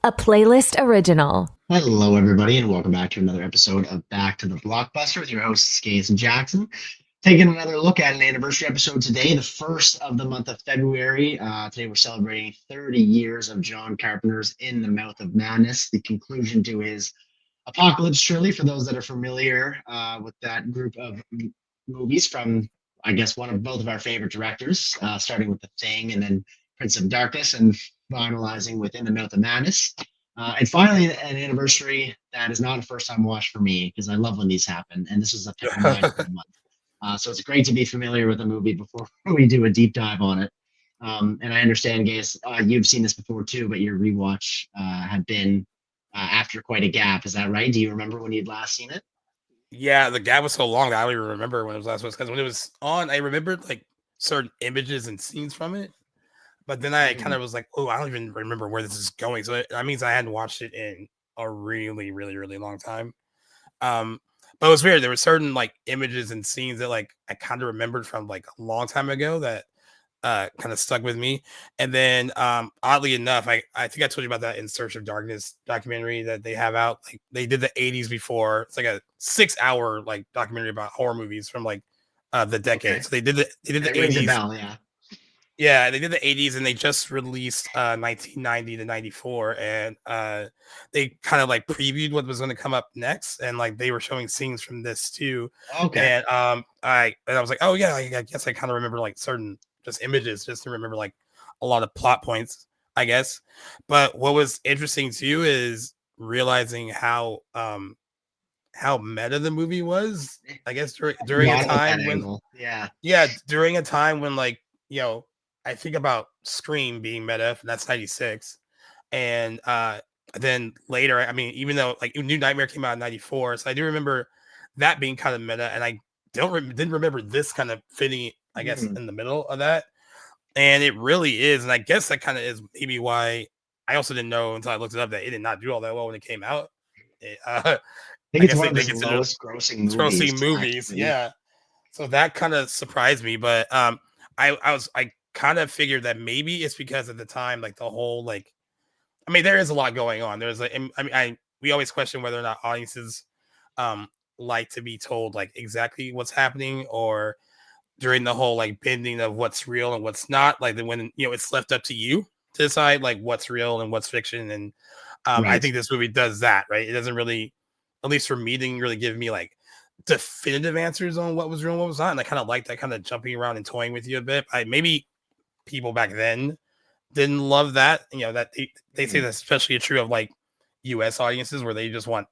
a playlist original. Hello, everybody, and welcome back to another episode of Back to the Blockbuster with your hosts, Gaze and Jackson. Taking another look at an anniversary episode today, the first of the month of February. Today we're celebrating 30 years of John Carpenter's In the Mouth of Madness, the conclusion to his Apocalypse Trilogy, for those that are familiar with that group of movies from, I guess, both of our favorite directors, starting with The Thing and then Prince of Darkness and finalizing with In the Mouth of Madness. And finally, an anniversary that is not a first-time watch for me because I love when these happen. And this is a pick of mine for the month. So it's great to be familiar with a movie before we do a deep dive on it. And I understand, Gaze, you've seen this before too, but your rewatch had been after quite a gap. Is that right? Do you remember when you'd last seen it? Yeah, the gap was so long that I don't even remember when it was last. Because when it was on, I remembered like certain images and scenes from it. But then I kind of was like, oh, I don't even remember where this is going. So that means I hadn't watched it in a really, really, really long time. But it was weird. There were certain like images and scenes that like I kind of remembered from like a long time ago that kind of stuck with me. And then oddly enough, I think I told you about that In Search of Darkness documentary that they have out. Like they did the 80s before. It's like a 6-hour like documentary about horror movies from like the decade. Okay. So they did the 80s. Bell, yeah. Yeah, they did the 80s and they just released 1990 to 94 and they kind of like previewed what was going to come up next and like they were showing scenes from this too. Okay. And I was like, oh yeah, I guess I kind of remember like certain just images just to remember like a lot of plot points, I guess. But what was interesting too is realizing how meta the movie was, I guess during a time when during a time when like, you know, I think about Scream being meta, and that's 96. And then later, I mean, even though like New Nightmare came out in 94, so I do remember that being kind of meta, and I didn't remember this kind of fitting, I guess, in the middle of that. And it really is, and I guess that kind of is maybe why I also didn't know until I looked it up that it did not do all that well when it came out. I think it's one of the lowest grossing movies. Yeah. So that kind of surprised me, but I kind of figured that maybe it's because at the time, like the whole, like, I mean, there is a lot going on. There's like, I mean, we always question whether or not audiences like to be told like exactly what's happening or during the whole like bending of what's real and what's not, like when, you know, it's left up to you to decide like what's real and what's fiction. And right. I think this movie does that, right? It doesn't really, at least for me, didn't really give me like definitive answers on what was real and what was not. And I kind of like that kind of jumping around and toying with you a bit. Maybe people back then didn't love that, you know, that they say that's especially true of like US audiences where they just want,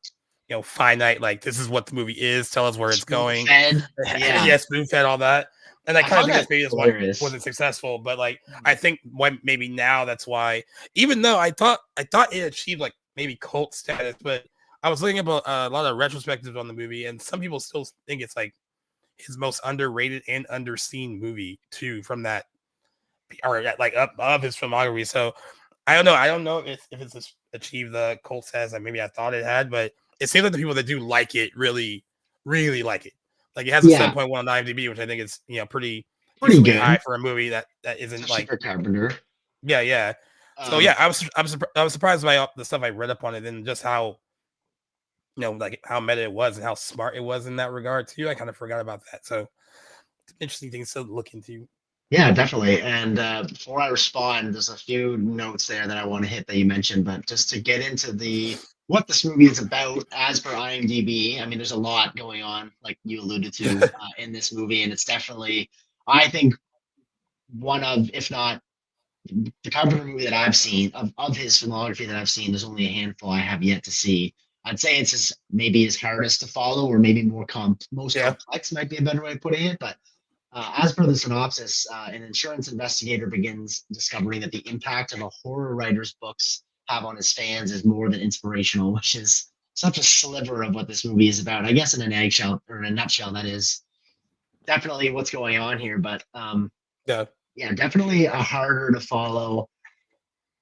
you know, finite, like this is what the movie is, tell us where it's going. Yes, spoon fed, all that. And I kind of think that's maybe that's why it wasn't successful. But like I think maybe now that's why, even though I thought it achieved like maybe cult status, but I was looking about a lot of retrospectives on the movie, and some people still think it's like his most underrated and underseen movie too, from that, or like up of his filmography. So I don't know if it's achieved the cult status like maybe I thought it had, but it seems like the people that do like it really, really like it. Like it has a 7.1 on IMDb, which I think is, you know, pretty good high for a movie that isn't especially like Carpenter. Yeah. So yeah, I was surprised by the stuff I read up on it and just how, you know, like how meta it was and how smart it was in that regard too. I kind of forgot about that. So it's interesting things to look into. Yeah, definitely. And before I respond, there's a few notes there that I want to hit that you mentioned, but just to get into what this movie is about as per IMDb, I mean, there's a lot going on, like you alluded to in this movie, and it's definitely, I think, one of, if not the Carpenter movie that I've seen, of his filmography that I've seen, there's only a handful I have yet to see. I'd say it's maybe his hardest to follow, or maybe most complex might be a better way of putting it, but as per the synopsis, an insurance investigator begins discovering that the impact of a horror writer's books have on his fans is more than inspirational, which is such a sliver of what this movie is about. I guess in a nutshell, that is definitely what's going on here. But definitely a harder to follow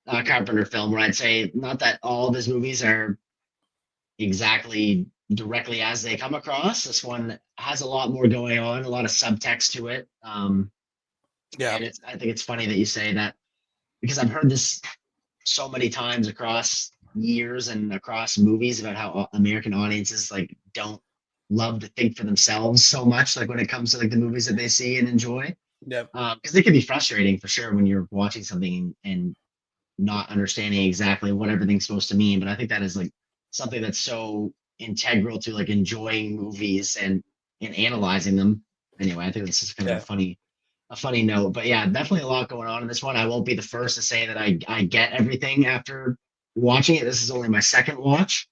Carpenter film, where I'd say not that all of his movies are exactly directly as they come across. This one has a lot more going on, a lot of subtext to it. And I think it's funny that you say that, because I've heard this so many times across years and across movies about how American audiences like don't love to think for themselves so much, like when it comes to like the movies that they see and enjoy. Yep. Because it can be frustrating for sure when you're watching something and not understanding exactly what everything's supposed to mean. But I think that is like something that's so integral to like enjoying movies and analyzing them. Anyway, I think this is kind of Yeah. a funny note. But yeah, definitely a lot going on in this one. I won't be the first to say that I get everything after watching it. This is only my second watch.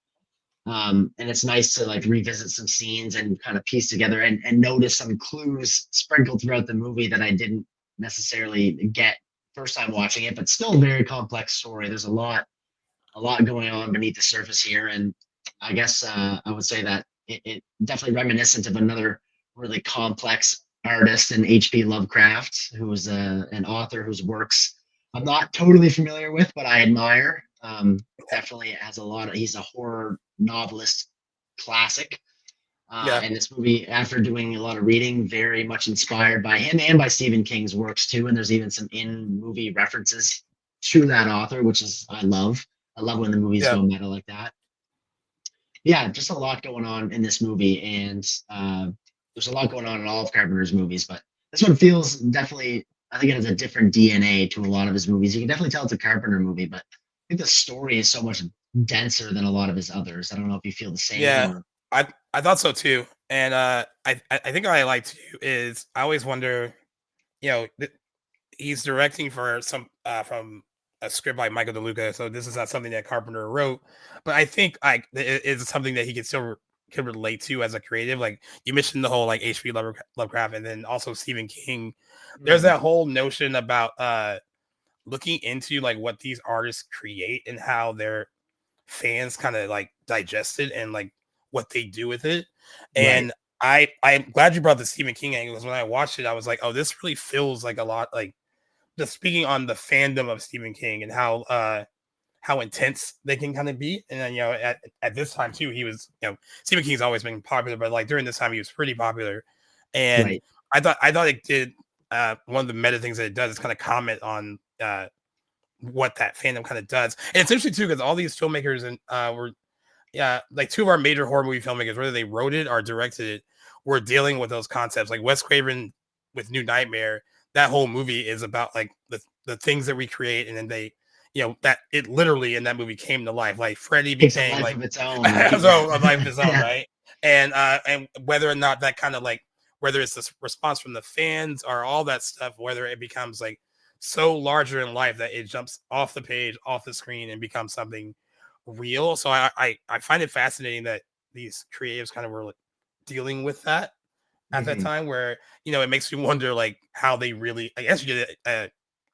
And it's nice to like revisit some scenes and kind of piece together and notice some clues sprinkled throughout the movie that I didn't necessarily get first time watching it, but still a very complex story. There's a lot going on beneath the surface here, and I guess I would say that it definitely reminiscent of another really complex artist in H.P. Lovecraft, who was an author whose works I'm not totally familiar with, but I admire. Definitely has a lot of. He's a horror novelist classic. Yeah. And this movie, after doing a lot of reading, very much inspired by him and by Stephen King's works too. And there's even some in-movie references to that author, which is I love. I love when the movies Yeah. go meta like that. Yeah, just a lot going on in this movie, and there's a lot going on in all of Carpenter's movies, but this one feels definitely. I think it has a different DNA to a lot of his movies. You can definitely tell it's a Carpenter movie, but I think the story is so much denser than a lot of his others. I don't know if you feel the same Yeah. or. I thought so too. And I think what I like too is I always wonder, you know, he's directing for some from a script by Michael DeLuca, so this is not something that Carpenter wrote, but I think like it is something that he can relate to as a creative. Like you mentioned the whole like H.P. Lovecraft, and then also Stephen King. There's that whole notion about looking into like what these artists create and how their fans kind of like digest it and like what they do with it. Right. And I'm glad you brought the Stephen King angle, because when I watched it, I was like, oh, this really feels like a lot like just speaking on the fandom of Stephen King and how intense they can kind of be. And then at this time too, he was Stephen King's always been popular, but like during this time he was pretty popular. And Right. I thought it did one of the meta things that it does is kind of comment on what that fandom kind of does. And it's interesting too because all these filmmakers and were like two of our major horror movie filmmakers, whether they wrote it or directed it, were dealing with those concepts. Like Wes Craven with New Nightmare, that whole movie is about like the things that we create, and then they, that it literally in that movie came to life. Like Freddy Takes a became life like of its own, right? so a life of his own, Yeah. right? And whether or not that kind of like whether it's this response from the fans or all that stuff, whether it becomes like so larger in life that it jumps off the page, off the screen, and becomes something real. So I find it fascinating that these creatives kind of were like dealing with that at that Mhm. time, where it makes me wonder like how they really, I guess you did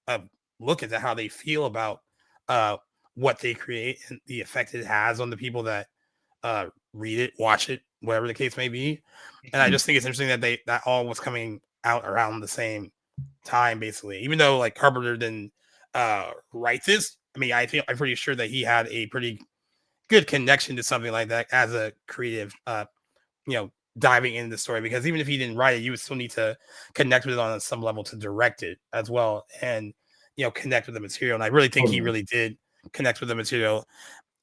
a look into how they feel about uh what they create and the effect it has on the people that read it, watch it, whatever the case may be. And I Mhm. just think it's interesting that that all was coming out around the same time, basically. Even though like Carpenter didn't write this, I mean, I'm pretty sure that he had a pretty good connection to something like that as a creative, diving into the story. Because even if he didn't write it, you would still need to connect with it on some level to direct it as well, and connect with the material. And I really think he Totally. really did connect with the material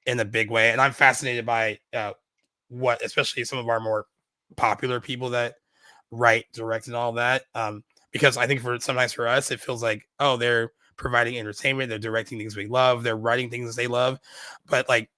in a big way. And I'm fascinated by what, especially some of our more popular people that write, direct, and all that. Because I think sometimes for us, it feels like, oh, they're providing entertainment, they're directing things we love, they're writing things they love, but like,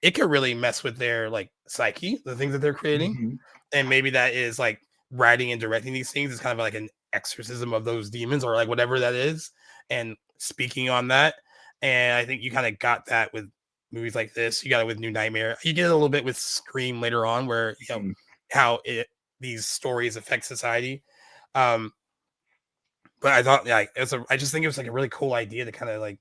it could really mess with their like psyche, the things that they're creating. Mhm. And maybe that is like writing and directing these things is kind of like an exorcism of those demons or like whatever that is, and speaking on that. And I think you kind of got that with movies like this. You got it with New Nightmare. You get it a little bit with Scream later on, where Mhm. how these stories affect society. Um, but I thought, yeah, I just think it was like a really cool idea to kind of like,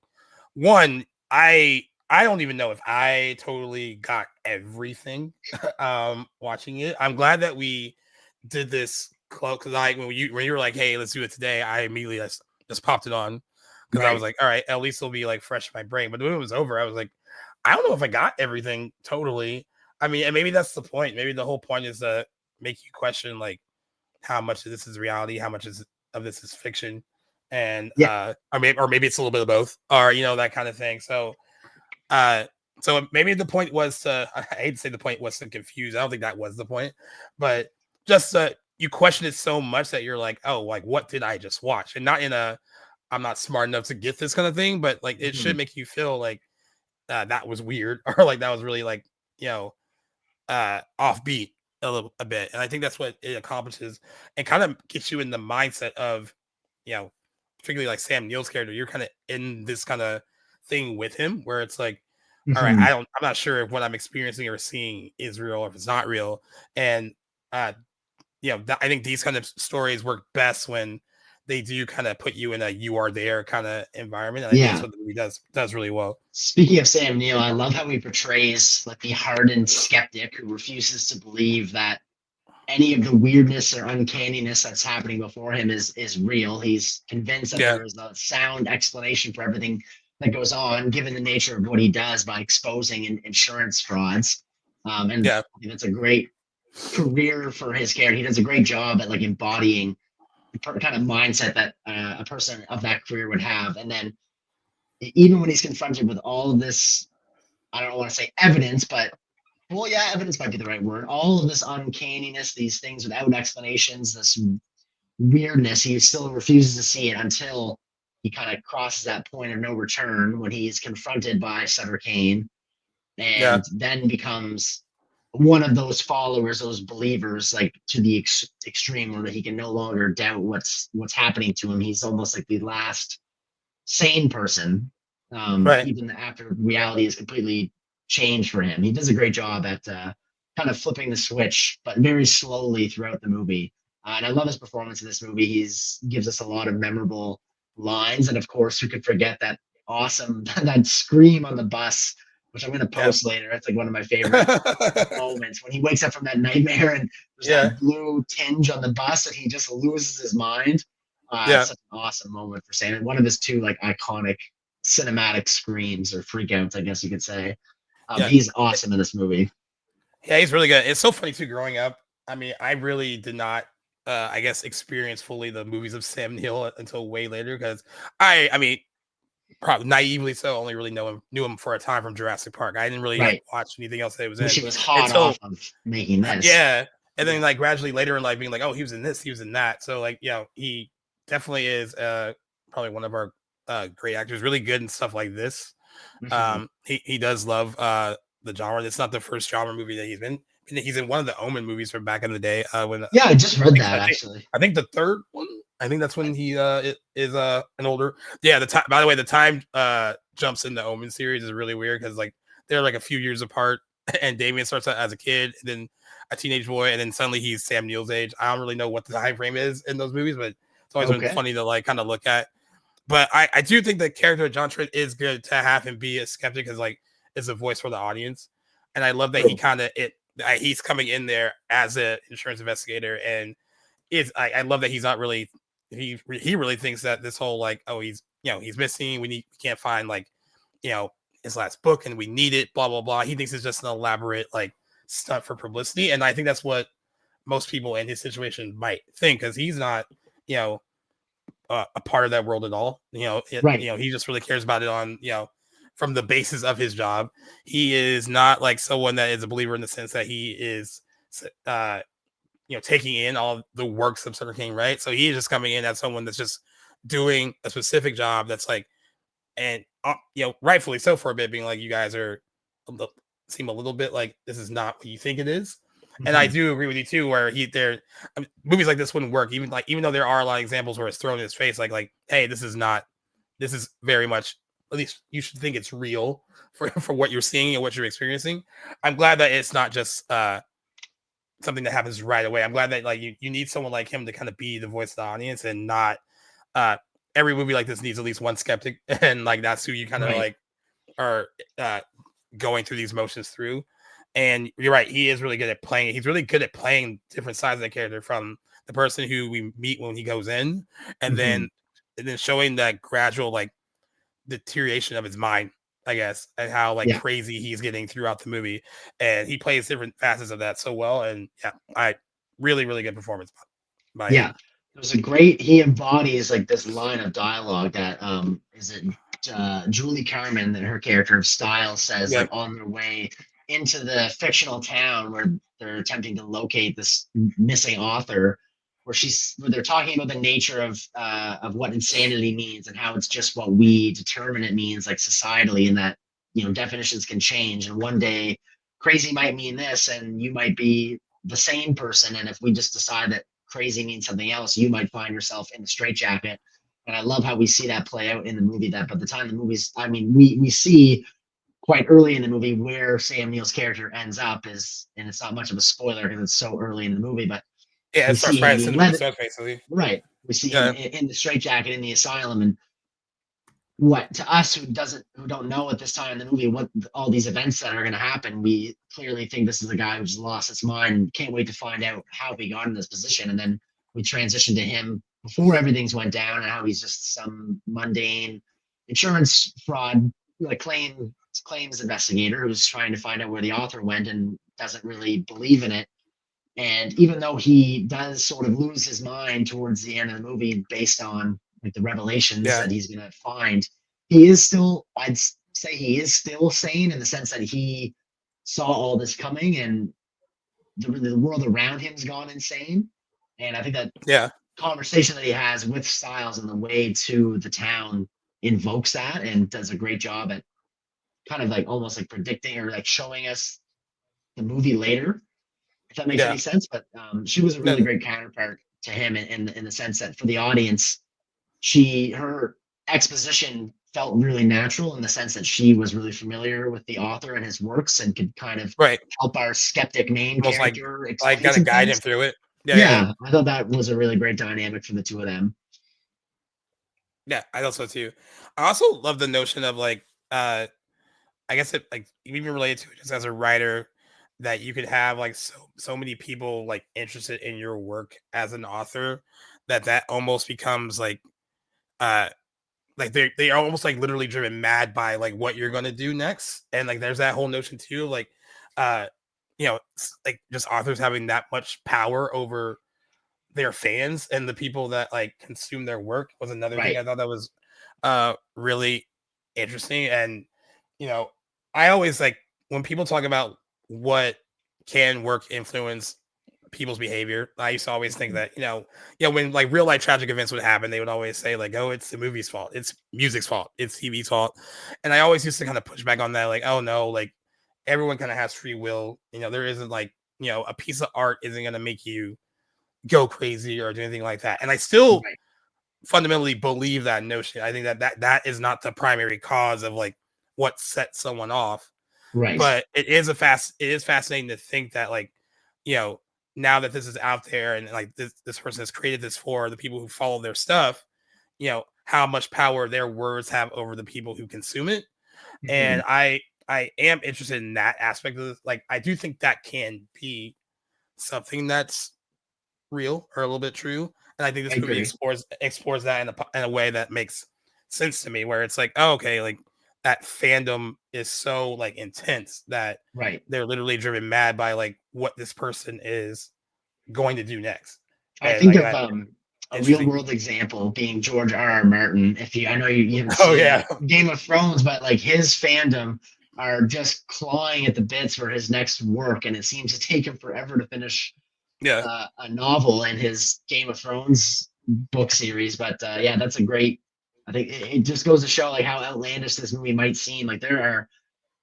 one, I don't even know if I totally got everything watching it. I'm glad that we did this close, because when you were like, hey, let's do it today, I immediately just popped it on, because I was Right. like, all right, at least it'll be like fresh in my brain. But when it was over, I was like, I don't know if I got everything totally. I mean, and maybe that's the point. Maybe the whole point is to make you question like how much of this is reality, how much of this is fiction, and Yeah. or maybe it's a little bit of both, or that kind of thing. So So maybe the point was to, I hate to say the point was to confuse. I don't think that was the point, but just you question it so much that you're like, oh, like what did I just watch? And not in a, I'm not smart enough to get this kind of thing, but like it should make you feel like that was weird or like that was really like, you know, offbeat a bit. And I think that's what it accomplishes and kind of gets you in the mindset of, you know, particularly like Sam Neill's character. You're kind of in this kind of thing with him where it's like, all right, I'm not sure if what I'm experiencing or seeing is real or if it's not real. And you know, I think these kind of stories work best when they do kind of put you in a you are there kind of environment. And I think that's what the movie does really well. Speaking of Sam Neill, I love how he portrays like the hardened skeptic who refuses to believe that any of the weirdness or uncanniness that's happening before him is real. He's convinced that there is a sound explanation for everything that goes on, given the nature of what he does by exposing insurance frauds. And that's a great career for his character. He does a great job at like embodying the kind of mindset that a person of that career would have. And then even when he's confronted with all of this, I don't want to say evidence, but well, yeah, evidence might be the right word. All of this uncanniness, these things without explanations, this weirdness, he still refuses to see it until he kind of crosses that point of no return when he's confronted by Sutter Kane and then becomes one of those followers, those believers, like to the extreme where he can no longer doubt what's happening to him. He's almost like the last sane person, even after reality is completely changed for him. He does a great job at kind of flipping the switch, but very slowly throughout the movie. And I love his performance in this movie. He's gives us a lot of memorable lines, and of course, who could forget that awesome that scream on the bus, which I'm going to post later. It's like one of my favorite moments when he wakes up from that nightmare and there's that blue tinge on the bus and he just loses his mind. It's such an awesome moment for Sam. And one of his two like iconic cinematic screams or freakouts, I guess you could say. He's awesome in this movie. Yeah, he's really good. It's so funny too. Growing up, I mean, I really did not, I guess, experience fully the movies of Sam Neill until way later because I mean, probably naively so, only really knew him for a time from Jurassic Park. I didn't really watch anything else that he was in. She was hot off of making this. Yeah, and then like gradually later in life, being like, oh, he was in this, he was in that. So like, you know, he definitely is probably one of our great actors. Really good and stuff like this. He does love the genre. It's not the first genre movie that he's been. He's in one of the Omen movies from back in the day. When I just read that actually. I think the third one. I think that's when he is an older. Yeah, the time. By the way, the time jumps in the Omen series is really weird because like they're like a few years apart, and Damien starts out as a kid, and then a teenage boy, and then suddenly he's Sam Neill's age. I don't really know what the time frame is in those movies, but it's always been funny to like kind of look at. But I do think the character of John Trent is good to have him be a skeptic because like it's a voice for the audience, and I love that he kind of he's coming in there as an insurance investigator, and I love that he's not really. He really thinks that this whole like, oh, he's missing, we can't find like, his last book and we need it, blah blah blah. He thinks it's just an elaborate like stunt for publicity, and I think that's what most people in his situation might think because he's not a part of that world at all. He just really cares about it on from the basis of his job. He is not like someone that is a believer in the sense that he is taking in all the works of Sutter Kane, right? So he's just coming in as someone that's just doing a specific job that's like, and rightfully so for a bit, being like, you guys seem a little bit like this is not what you think it is. Mm-hmm. And I do agree with you too, where movies like this wouldn't work, even though there are a lot of examples where it's thrown in his face, like, hey, this is very much, at least you should think it's real for what you're seeing and what you're experiencing. I'm glad that it's not just something that happens right away. I'm glad that like you need someone like him to kind of be the voice of the audience and not every movie like this needs at least one skeptic, and like that's who you kind of like are going through these motions through. And you're right, he is really good at playing. He's really good at playing different sides of the character, from the person who we meet when he goes in, and then showing that gradual like deterioration of his mind, I guess, and how like crazy he's getting throughout the movie. And he plays different facets of that so well. And really, really good performance by him. It was he embodies like this line of dialogue that is it Julie Carmen, that her character of Style says, Yeah. like on their way into the fictional town where they're attempting to locate this missing author, where they're talking about the nature of what insanity means and how it's just what we determine it means, like societally, and that definitions can change. And one day, crazy might mean this, and you might be the same person. And if we just decide that crazy means something else, you might find yourself in the straitjacket. And I love how we see that play out in the movie. That by the time the movie's, I mean, we see quite early in the movie where Sam Neill's character ends up is, and it's not much of a spoiler because it's so early in the movie, but Yeah, we it starts see right him as being soon as the movie led, starts, basically. right. We see Yeah. him in the straitjacket in the asylum, and what to us who don't know at this time in the movie what all these events that are going to happen, we clearly think this is a guy who's lost his mind and can't wait to find out how he got in this position. And then we transition to him before everything's went down and how he's just some mundane insurance fraud, like claims investigator who's trying to find out where the author went and doesn't really believe in it. And even though he does sort of lose his mind towards the end of the movie based on like the revelations Yeah. that he's going to find, he is still, I'd say he is still sane in the sense that he saw all this coming, and the world around him's gone insane. And I think that Yeah. conversation that he has with Styles on the way to the town invokes that and does a great job at kind of like almost like predicting or like showing us the movie later, if that makes Yeah. any sense. But she was a No, really great counterpart to him in the sense that for the audience, her exposition felt really natural in the sense that she was really familiar with the author and his works and could kind of right. help our skeptic main Almost character like explain gotta some guide things. him through it. Yeah, I thought that was a really great dynamic for the two of them. Yeah, I thought so too. I also love the notion of like I guess it like even related to it just as a writer that you could have like so many people like interested in your work as an author that almost becomes uh like they are almost like literally driven mad by like what you're gonna do next. And like there's that whole notion too, like uh like just authors having that much power over their fans and the people that like consume their work was another thing Right. I thought that was really interesting. And I always like when people talk about what can work influence people's behavior. I used to always think that when like real life tragic events would happen, they would always say like, oh, it's the movie's fault, it's music's fault, it's TV's fault. And I always used to kind of push back on that, like, oh no, like everyone kind of has free will. There isn't like a piece of art isn't going to make you go crazy or do anything like that. And I still fundamentally believe that notion. I think that is not the primary cause of like what sets someone off. Right. But it is fascinating to think that like, now that this is out there and like this person has created this for the people who follow their stuff, how much power their words have over the people who consume it. Mm-hmm. And I am interested in that aspect of this. Like, I do think that can be something that's real or a little bit true. And I think this movie explores that in a way that makes sense to me, where it's like, oh, okay, like that fandom is so like intense that they're literally driven mad by like what this person is going to do next. I think of a real world example being George R.R. Martin. I know you haven't seen Game of Thrones, but like his fandom are just clawing at the bits for his next work, and it seems to take him forever to finish a novel in his Game of Thrones book series. But that's a great. I think it just goes to show like how outlandish this movie might seem. Like there are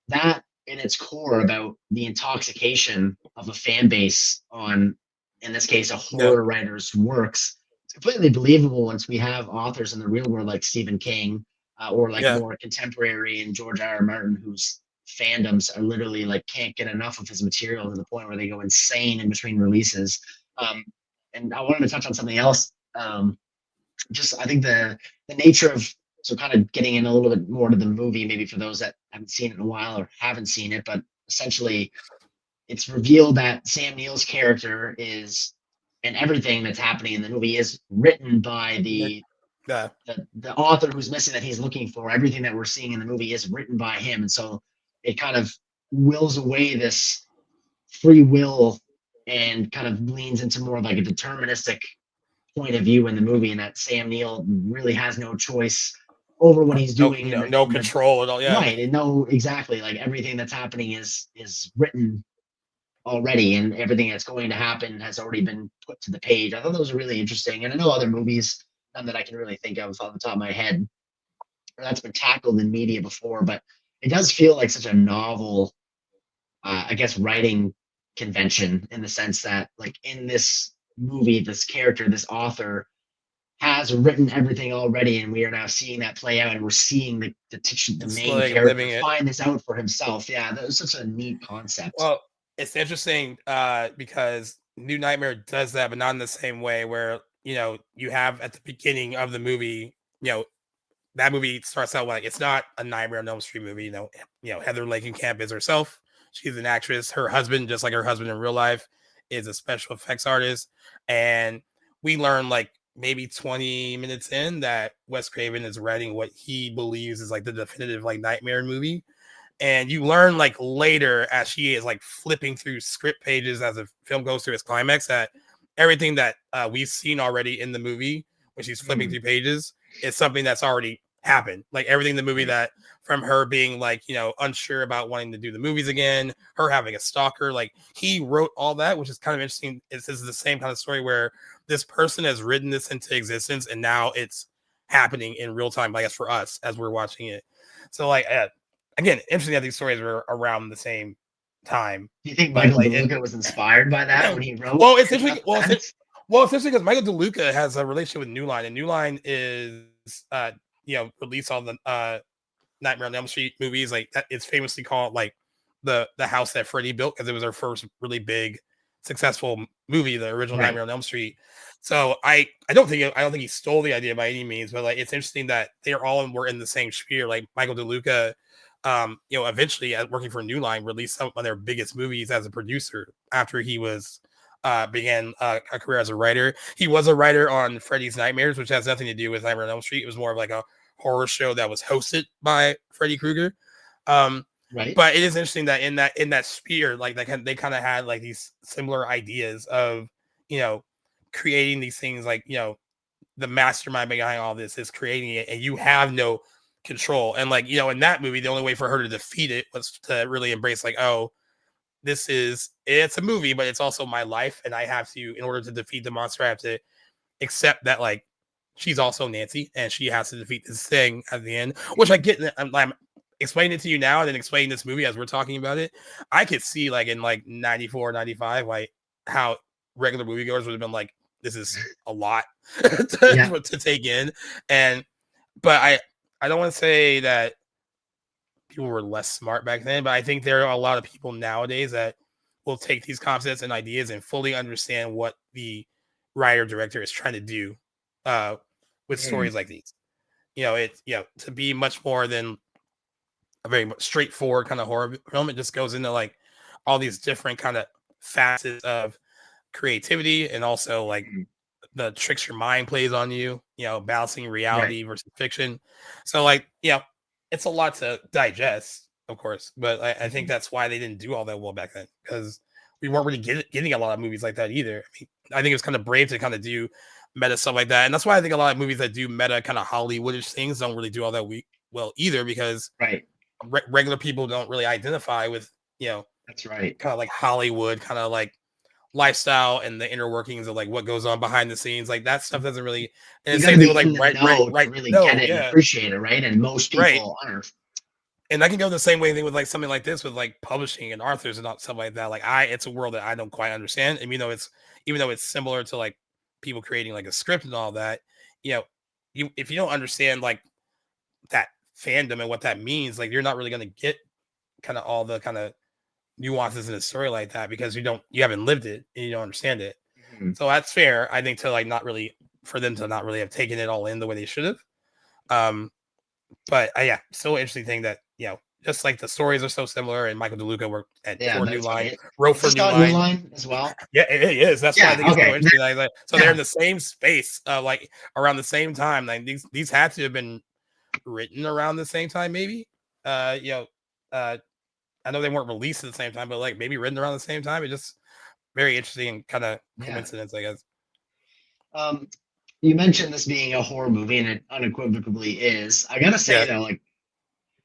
that in its core about the intoxication of a fan base on, in this case, a horror writer's works. It's completely believable once we have authors in the real world like Stephen King or like more contemporary and George R.R. Martin, whose fandoms are literally like can't get enough of his material to the point where they go insane in between releases. And I wanted to touch on something else. I think the nature of, so kind of getting in a little bit more to the movie, maybe for those that haven't seen it in a while or haven't seen it, but essentially it's revealed that Sam Neill's character is, and everything that's happening in the movie is written by the author who's missing that he's looking for. Everything that we're seeing in the movie is written by him. And so it kind of wills away this free will and kind of leans into more of like a deterministic point of view in the movie, and that Sam Neill really has no choice over what he's doing no control at all. Yeah, right, and no, exactly, like everything that's happening is written already, and everything that's going to happen has already been put to the page. I thought those were really interesting, and I know other movies, none that I can really think of off the top of my head, that's been tackled in media before, but it does feel like such a novel, I guess, writing convention, in the sense that, like, in this movie, this character, this author has written everything already, and we are now seeing that play out, and we're seeing the main like character living it. find this out for himself. Yeah, that was such a neat concept. Well, it's interesting because New Nightmare does that, but not in the same way. Where you have at the beginning of the movie, that movie starts out like it's not a Nightmare on Elm Street movie. Heather Langenkamp is herself. She's an actress. Her husband, just like her husband in real life, is a special effects artist, and we learn like maybe 20 minutes in that Wes Craven is writing what he believes is like the definitive like Nightmare movie. And you learn like later, as she is like flipping through script pages as the film goes through its climax, that everything that we've seen already in the movie when she's flipping through pages is something that's already happened. Like everything in the movie, that from her being like unsure about wanting to do the movies again, her having a stalker, like he wrote all that, which is kind of interesting. This is the same kind of story where this person has written this into existence, and now it's happening in real time, I guess, for us as we're watching it. So like again, interesting that these stories were around the same time. Do you think Michael DeLuca was inspired by that when he wrote? Well, it's interesting. It's interesting because Michael DeLuca has a relationship with New Line, and New Line is release all the Nightmare on Elm Street movies. Like it's famously called like the house that Freddy built, because it was their first really big successful movie, the original Nightmare on Elm Street. So I don't think he stole the idea by any means, but like it's interesting that they're all were in the same sphere. Like Michael DeLuca, eventually working for New Line, released some of their biggest movies as a producer after he was began a career as a writer. He was a writer on Freddy's Nightmares, which has nothing to do with Nightmare on Elm Street. It was more of like a horror show that was hosted by Freddy Krueger. But it is interesting that in that sphere, like they kind of had like these similar ideas of creating these things, like the mastermind behind all this is creating it, and you have no control. And like in that movie, the only way for her to defeat it was to really embrace like, oh, it's a movie, but it's also my life, and I have to, in order to defeat the monster, I have to accept that like she's also Nancy, and she has to defeat this thing at the end. Which I get. I'm explaining it to you now, and then explaining this movie as we're talking about it. I could see like in like 94, 95, like how regular moviegoers would have been like, this is a lot to take in. But I don't want to say that people were less smart back then, but I think there are a lot of people nowadays that will take these concepts and ideas and fully understand what the writer director is trying to do with stories like these. It's to be much more than a very straightforward kind of horror film. It just goes into like all these different kind of facets of creativity, and also like the tricks your mind plays on you, balancing reality versus fiction. So like, it's a lot to digest, of course, but I think that's why they didn't do all that well back then, because we weren't really getting a lot of movies like that either. I think it's kind of brave to kind of do meta stuff like that, and that's why I think a lot of movies that do meta kind of Hollywoodish things don't really do all that well either, because regular people don't really identify with that's right, kind of like Hollywood kind of like lifestyle and the inner workings of like what goes on behind the scenes. Like that stuff doesn't really, and same thing with like really get it and appreciate it, right? And most people aren't. And I can go the same way thing with like something like this, with like publishing and authors and stuff like that. Like it's a world that I don't quite understand. And even though it's similar to like people creating like a script and all that, if you don't understand like that fandom and what that means, like you're not really going to get kind of all the kind of nuances in a story like that, because you haven't lived it and you don't understand it. So that's fair, I think, to like not really, for them to not really have taken it all in the way they should have. But still interesting thing that just like the stories are so similar, and Michael DeLuca worked at for New Line, wrote for New Line as well. Yeah, it is. That's why I think it's so interesting. Like, so they're in the same space, like around the same time. Like these had to have been written around the same time, maybe. I know they weren't released at the same time, but like maybe written around the same time. It's just very interesting and kind of coincidence, I guess. you mentioned this being a horror movie, and it unequivocally is. I gotta say Yeah. though, like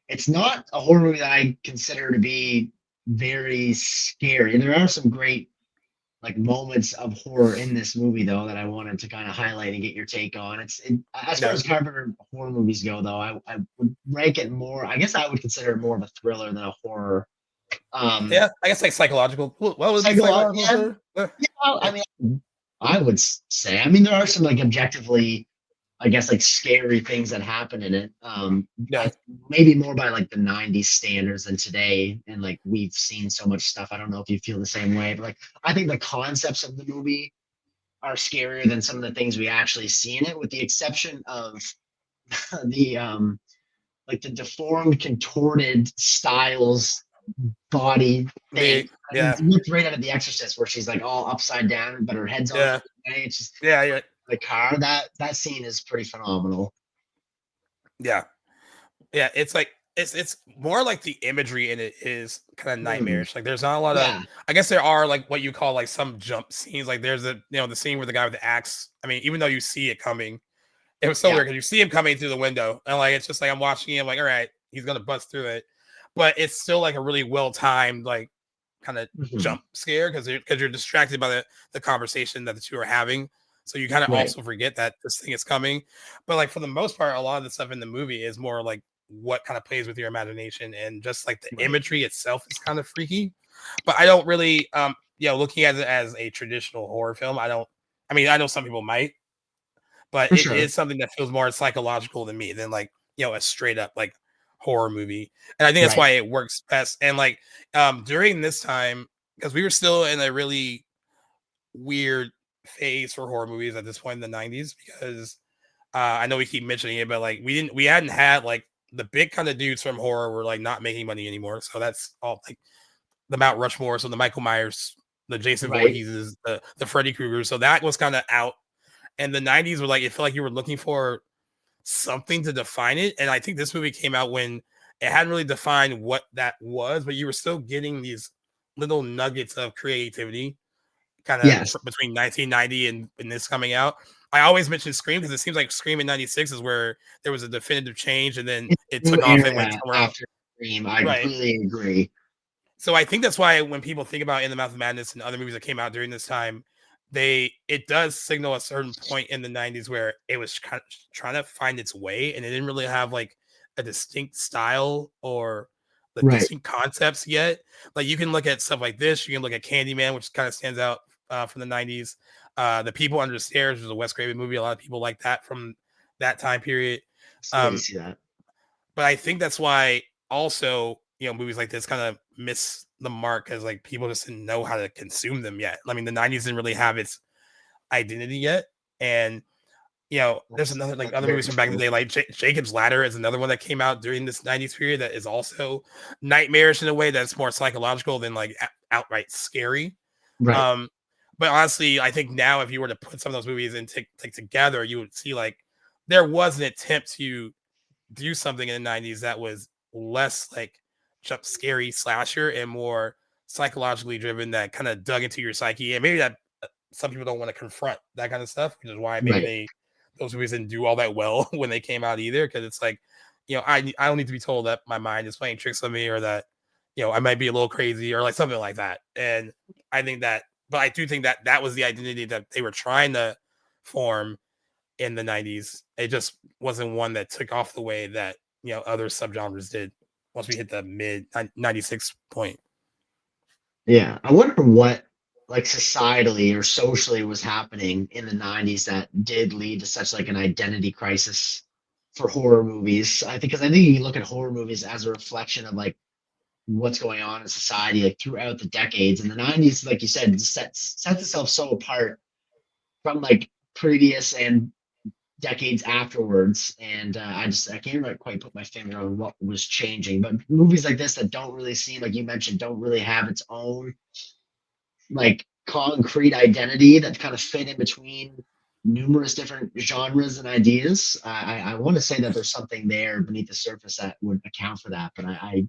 it's not a horror movie that I consider to be very scary. There are some great like moments of horror in this movie though that I wanted to kind of highlight and get your take on. As far Yeah. as Carpenter horror movies go though, I would rank it more. I guess I would consider it more of a thriller than a horror. Yeah, I guess like psychological. What would be psychological? Yeah, Sir? yeah. I mean, I would say. I mean, there are some like objectively, I guess, like scary things that happen in it. Yeah. Maybe more by like the '90s standards than today, and like we've seen so much stuff. I don't know if you feel the same way, but like I think the concepts of the movie are scarier than some of the things we actually see in it, with the exception of the like the deformed, contorted styles body thing. Yeah. It looked right out of The Exorcist, where she's like all upside down, but her head's on. Yeah. It's just Yeah. the car. That scene is pretty phenomenal. Yeah. Yeah. It's like it's more like the imagery in it is kind of nightmarish. Like there's not a lot of. I guess there are like what you call like some jump scenes. Like there's the scene where the guy with the axe. I mean, even though you see it coming, it was so weird because you see him coming through the window, and like it's just like I'm watching him. Like, all right, he's gonna bust through it, but it's still like a really well timed like kind of jump scare because you're distracted by the conversation that the two are having. So you kind of also forget that this thing is coming. But like for the most part, a lot of the stuff in the movie is more like what kind of plays with your imagination, and just like the imagery itself is kind of freaky. But I don't really looking at it as a traditional horror film, I know some people might, but it is something that feels more psychological to me than like a straight up like horror movie. And I think that's why it works best. And like during this time, because we were still in a really weird phase for horror movies at this point in the 90s, because I know we keep mentioning it, but like we hadn't had like the big kind of dudes from horror were like not making money anymore. So that's all like the Mount Rushmore, so the Michael Myers, the Jason Voorheeses, the Freddy Krueger. So that was kind of out. And the 90s were like, it felt like you were looking for something to define it. And I think this movie came out when it hadn't really defined what that was, but you were still getting these little nuggets of creativity kind of between 1990 and this coming out. I always mention Scream because it seems like Scream in 96 is where there was a definitive change, and then it took off and went somewhere after Scream. I completely agree. So I think that's why when people think about In the Mouth of Madness and other movies that came out during this time, it does signal a certain point in the 90s where it was kind of trying to find its way, and it didn't really have like a distinct style or the distinct concepts yet. Like you can look at stuff like this, you can look at Candyman, which kind of stands out from the 90s. The People Under the Stairs was a Wes Craven movie. A lot of people like that from that time period. See that. But I think that's why also movies like this kind of miss the mark, because like people just didn't know how to consume them yet. I mean, the 90s didn't really have its identity yet. And there's another like other movies from back in the day, like Jacob's Ladder is another one that came out during this 90s period that is also nightmarish in a way that's more psychological than like outright scary. But honestly, I think now if you were to put some of those movies and take together, you would see like there was an attempt to do something in the 90s that was less like jump scary slasher and more psychologically driven, that kind of dug into your psyche. And maybe that some people don't want to confront that kind of stuff, which is why maybe those movies didn't do all that well when they came out either, because it's like I don't need to be told that my mind is playing tricks on me, or that I might be a little crazy, or like something like that. And I think that, but I do think that that was the identity that they were trying to form in the 90s. It just wasn't one that took off the way that other subgenres did once we hit the mid 96 point. Yeah, I wonder what like societally or socially was happening in the 90s that did lead to such like an identity crisis for horror movies. Because I think you look at horror movies as a reflection of like what's going on in society like throughout the decades. And the 90s, like you said, sets itself so apart from like previous and decades afterwards. And I can't quite put my finger on what was changing. But movies like this that don't really seem, like you mentioned, don't really have its own like concrete identity that kind of fit in between numerous different genres and ideas. I want to say that there's something there beneath the surface that would account for that, but I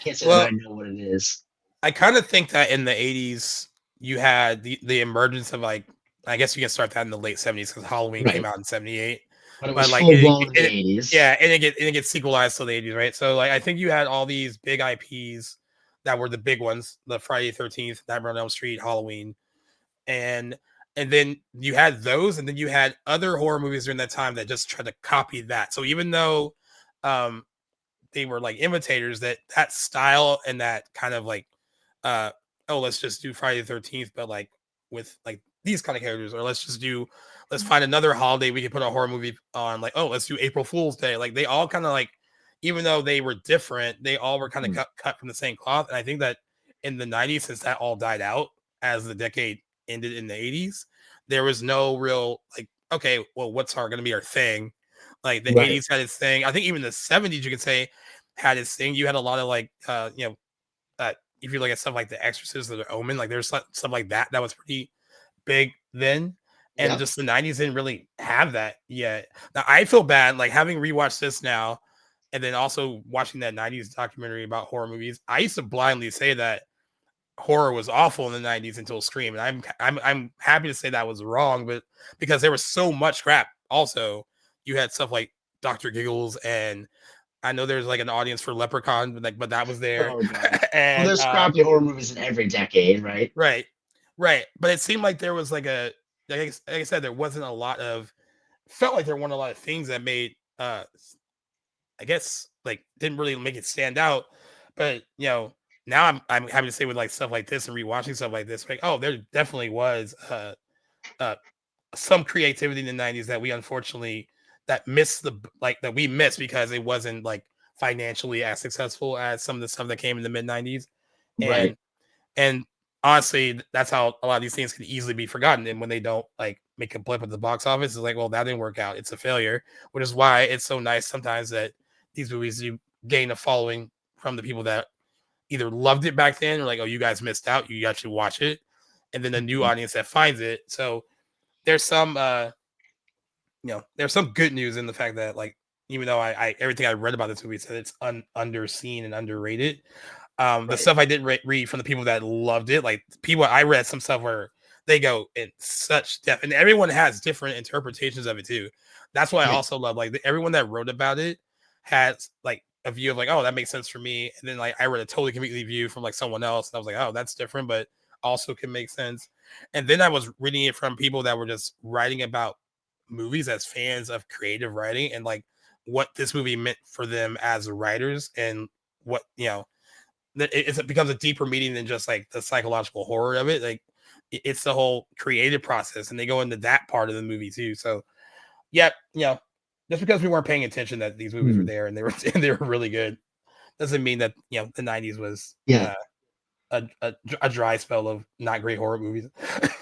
can't say that I know what it is. I kind of think that in the 80s you had the emergence of like I guess you can start that in the late 70s because Halloween came out in 78. But it But was like full blown in the 80s. yeah, and it gets sequelized till the 80s, right? So like I think you had all these big IPs that were the big ones, the Friday 13th, Nightmare on Elm Street, Halloween, and then you had those, and then you had other horror movies during that time that just tried to copy that. So even though um they were like imitators, that style and that kind of like oh, let's just do Friday the 13th, but like with like these kind of characters, or let's find another holiday we can put a horror movie on, like, oh, let's do April Fool's Day. Like they all kind of like, even though they were different, they all were kind of cut from the same cloth. And I think that in the 90s, since that all died out as the decade ended in the 80s, there was no real like, okay, well, what's gonna be our thing? Like the 80s had its thing. I think even the 70s, you could say, had its thing. You had a lot of like if you look at stuff like The Exorcist or The Omen, like there's stuff like that was pretty big then. And just the 90s didn't really have that yet. Now I feel bad, like having rewatched this now, and then also watching that 90s documentary about horror movies. I used to blindly say that horror was awful in the 90s until Scream, and I'm happy to say that was wrong, but because there was so much crap. Also, you had stuff like Dr. Giggles, and I know there's like an audience for Leprechaun, but that was there. Oh, and well, there's crappy horror movies in every decade, right? Right. But it seemed like there was like like I said, there wasn't a lot of, felt like there weren't a lot of things that made I guess like didn't really make it stand out. But now I'm happy to say with like stuff like this and rewatching stuff like this, like, oh, there definitely was some creativity in the 90s that we unfortunately that we missed because it wasn't like financially as successful as some of the stuff that came in the mid 90s. And honestly, that's how a lot of these things can easily be forgotten. And when they don't like make a blip at the box office, it's like, well, that didn't work out. It's a failure, which is why it's so nice sometimes that these movies do gain a following from the people that either loved it back then or like, oh, you guys missed out. You actually watch it. And then a new audience that finds it. So there's some, there's some good news in the fact that like, even though I everything I read about this movie said it's underseen and underrated. The stuff I didn't read from the people that loved it, like people I read some stuff where they go in such depth, and everyone has different interpretations of it too. That's why I also love like everyone that wrote about it has like a view of like, oh, that makes sense for me, and then like I read a totally completely view from like someone else, and I was like, oh, that's different, but also can make sense. And then I was reading it from people that were just writing about movies as fans of creative writing and like what this movie meant for them as writers and what it becomes a deeper meaning than just like the psychological horror of it. Like it's the whole creative process, and they go into that part of the movie too. So yeah, just because we weren't paying attention that these movies were there and they were really good doesn't mean that the 90s was a dry spell of not great horror movies.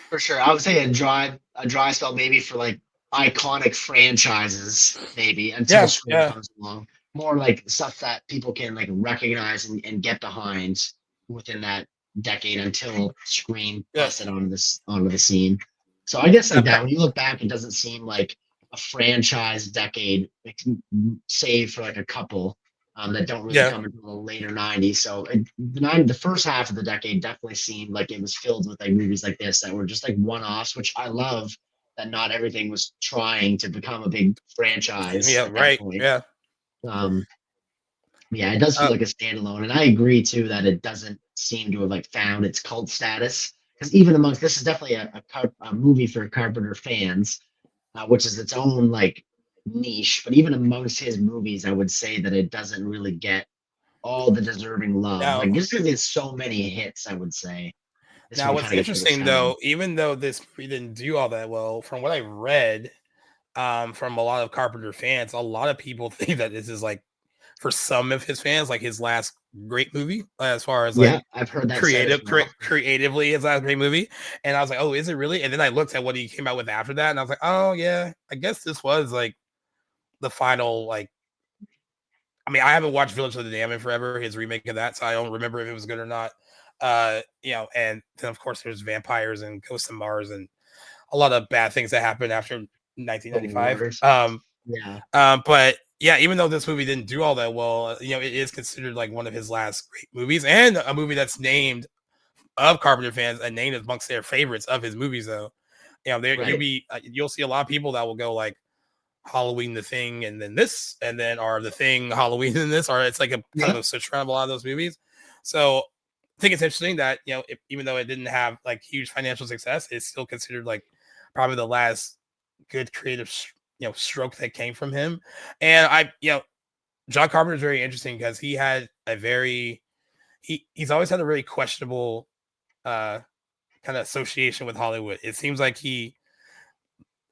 For sure. I would say a dry spell maybe for like iconic franchises, maybe until Scream comes along. More like stuff that people can like recognize and get behind within that decade until Scream busted onto the scene. So I guess like that, when you look back, it doesn't seem like a franchise decade, save for like a couple that don't really come until the later 90s. So the first half of the decade definitely seemed like it was filled with like movies like this that were just like one-offs, which I love that not everything was trying to become a big franchise. Yeah, right. Yeah. It does feel like a standalone, and I agree too that it doesn't seem to have like found its cult status, because even amongst this is definitely a movie for Carpenter fans, which is its own like niche. But even amongst his movies, I would say that it doesn't really get all the deserving love. Like just because there's so many hits, I would say. Now, what's interesting though, even though this movie didn't do all that well, from what I read, from a lot of Carpenter fans, a lot of people think that this is like, for some of his fans, like his last great movie, as far as like I've heard that creatively his last great movie. And I was like, oh, is it really? And then I looked at what he came out with after that, and I was like, oh yeah, I guess this was like the final like. I mean, I haven't watched Village of the Damned in forever, his remake of that, so I don't remember if it was good or not. And then of course there's vampires and Ghosts of Mars and a lot of bad things that happened after 1995. But yeah, even though this movie didn't do all that well, it is considered like one of his last great movies, and a movie that's named of Carpenter fans and named amongst their favorites of his movies, though. You know, there Right. you'll see a lot of people that will go like Halloween, The Thing, and then this, and then or The Thing, Halloween, and this, or it's like a kind of Yeah. a switch around a lot of those movies. So I think it's interesting that even though it didn't have like huge financial success, it's still considered like probably the last good creative stroke that came from him. And John Carpenter is very interesting because he had a very he's always had a very questionable uh kind of association with Hollywood. It seems like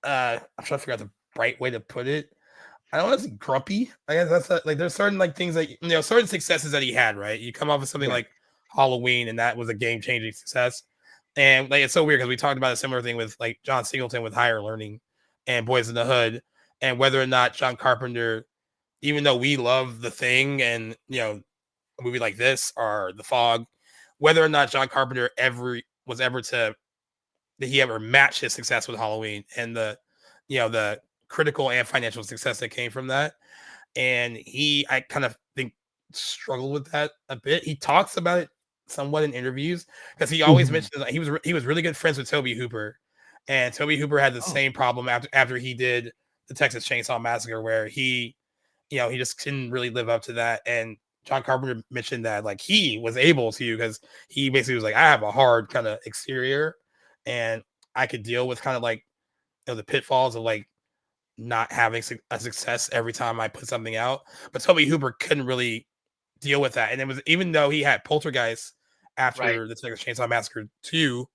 I'm trying to figure out the right way to put it. I don't know if it's grumpy. I guess like there's certain like things that certain successes that he had, right? You come off with something Right. like Halloween, and that was a game-changing success. And like it's so weird because we talked about a similar thing with like John Singleton with Higher Learning and Boys in the Hood, and whether or not John Carpenter, even though we love The Thing and a movie like this or The Fog, whether or not John Carpenter did he ever match his success with Halloween and the critical and financial success that came from that. And I kind of think struggled with that a bit. He talks about it somewhat in interviews because he always Mhm. mentions that he was really good friends with Toby Hooper, and Toby Hooper had the Oh, same problem after he did the Texas Chainsaw Massacre, where he just couldn't really live up to that. And John Carpenter mentioned that like he was able to because he basically was like, I have a hard kind of exterior, and I could deal with kind of like the pitfalls of like not having a success every time I put something out. But Toby Hooper couldn't really deal with that, and it was even though he had Poltergeist right. after the Texas Chainsaw Massacre 2.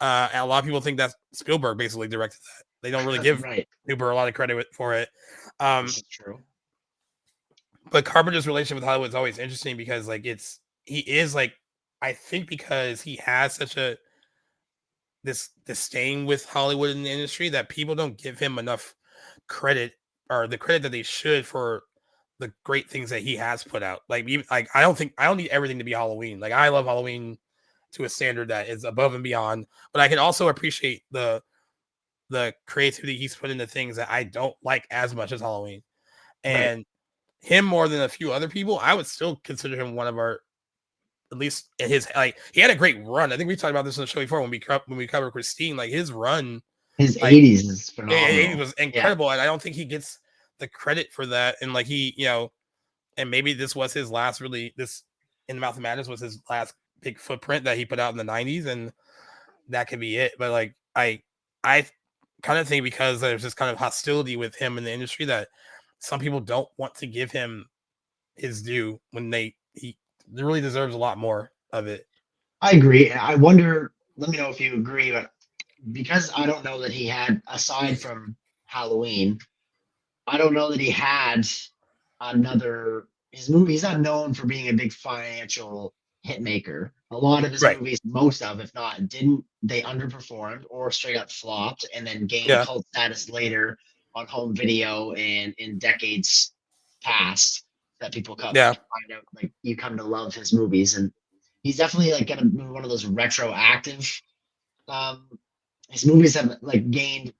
And a lot of people think that Spielberg basically directed that. They don't really give Right. Hooper a lot of credit for it. This is true. But Carpenter's relationship with Hollywood is always interesting because like he is like I think because he has such a this disdain with Hollywood in the industry that people don't give him enough credit or the credit that they should for the great things that he has put out. Like even like I don't need everything to be Halloween. Like I love Halloween to a standard that is above and beyond, but I can also appreciate the creativity he's put into things that I don't like as much as Halloween. Right. And him more than a few other people, I would still consider him one of our at least in his like he had a great run. I think we talked about this on the show before when we covered Christine. Like his run, His like 80s is it phenomenal. was Yeah. incredible, and I don't think he gets the credit for that. And like and maybe this was his last really this In the Mouth of Madness was his last big footprint that he put out in the '90s, and that could be it. But like I kind of think because there's this kind of hostility with him in the industry that some people don't want to give him his due when he really deserves a lot more of it. I agree. I wonder, let me know if you agree, but because I don't know that he had, aside from Halloween, I don't know that he had another. His movie, he's not known for being a big financial hit maker. A lot of his Right. movies, most of, if not, didn't they underperformed or straight up flopped and then gained Yeah. cult status later on home video and in decades past that people Yeah. find out like you come to love his movies. And he's definitely like gonna be one of those retroactive um his movies have like gained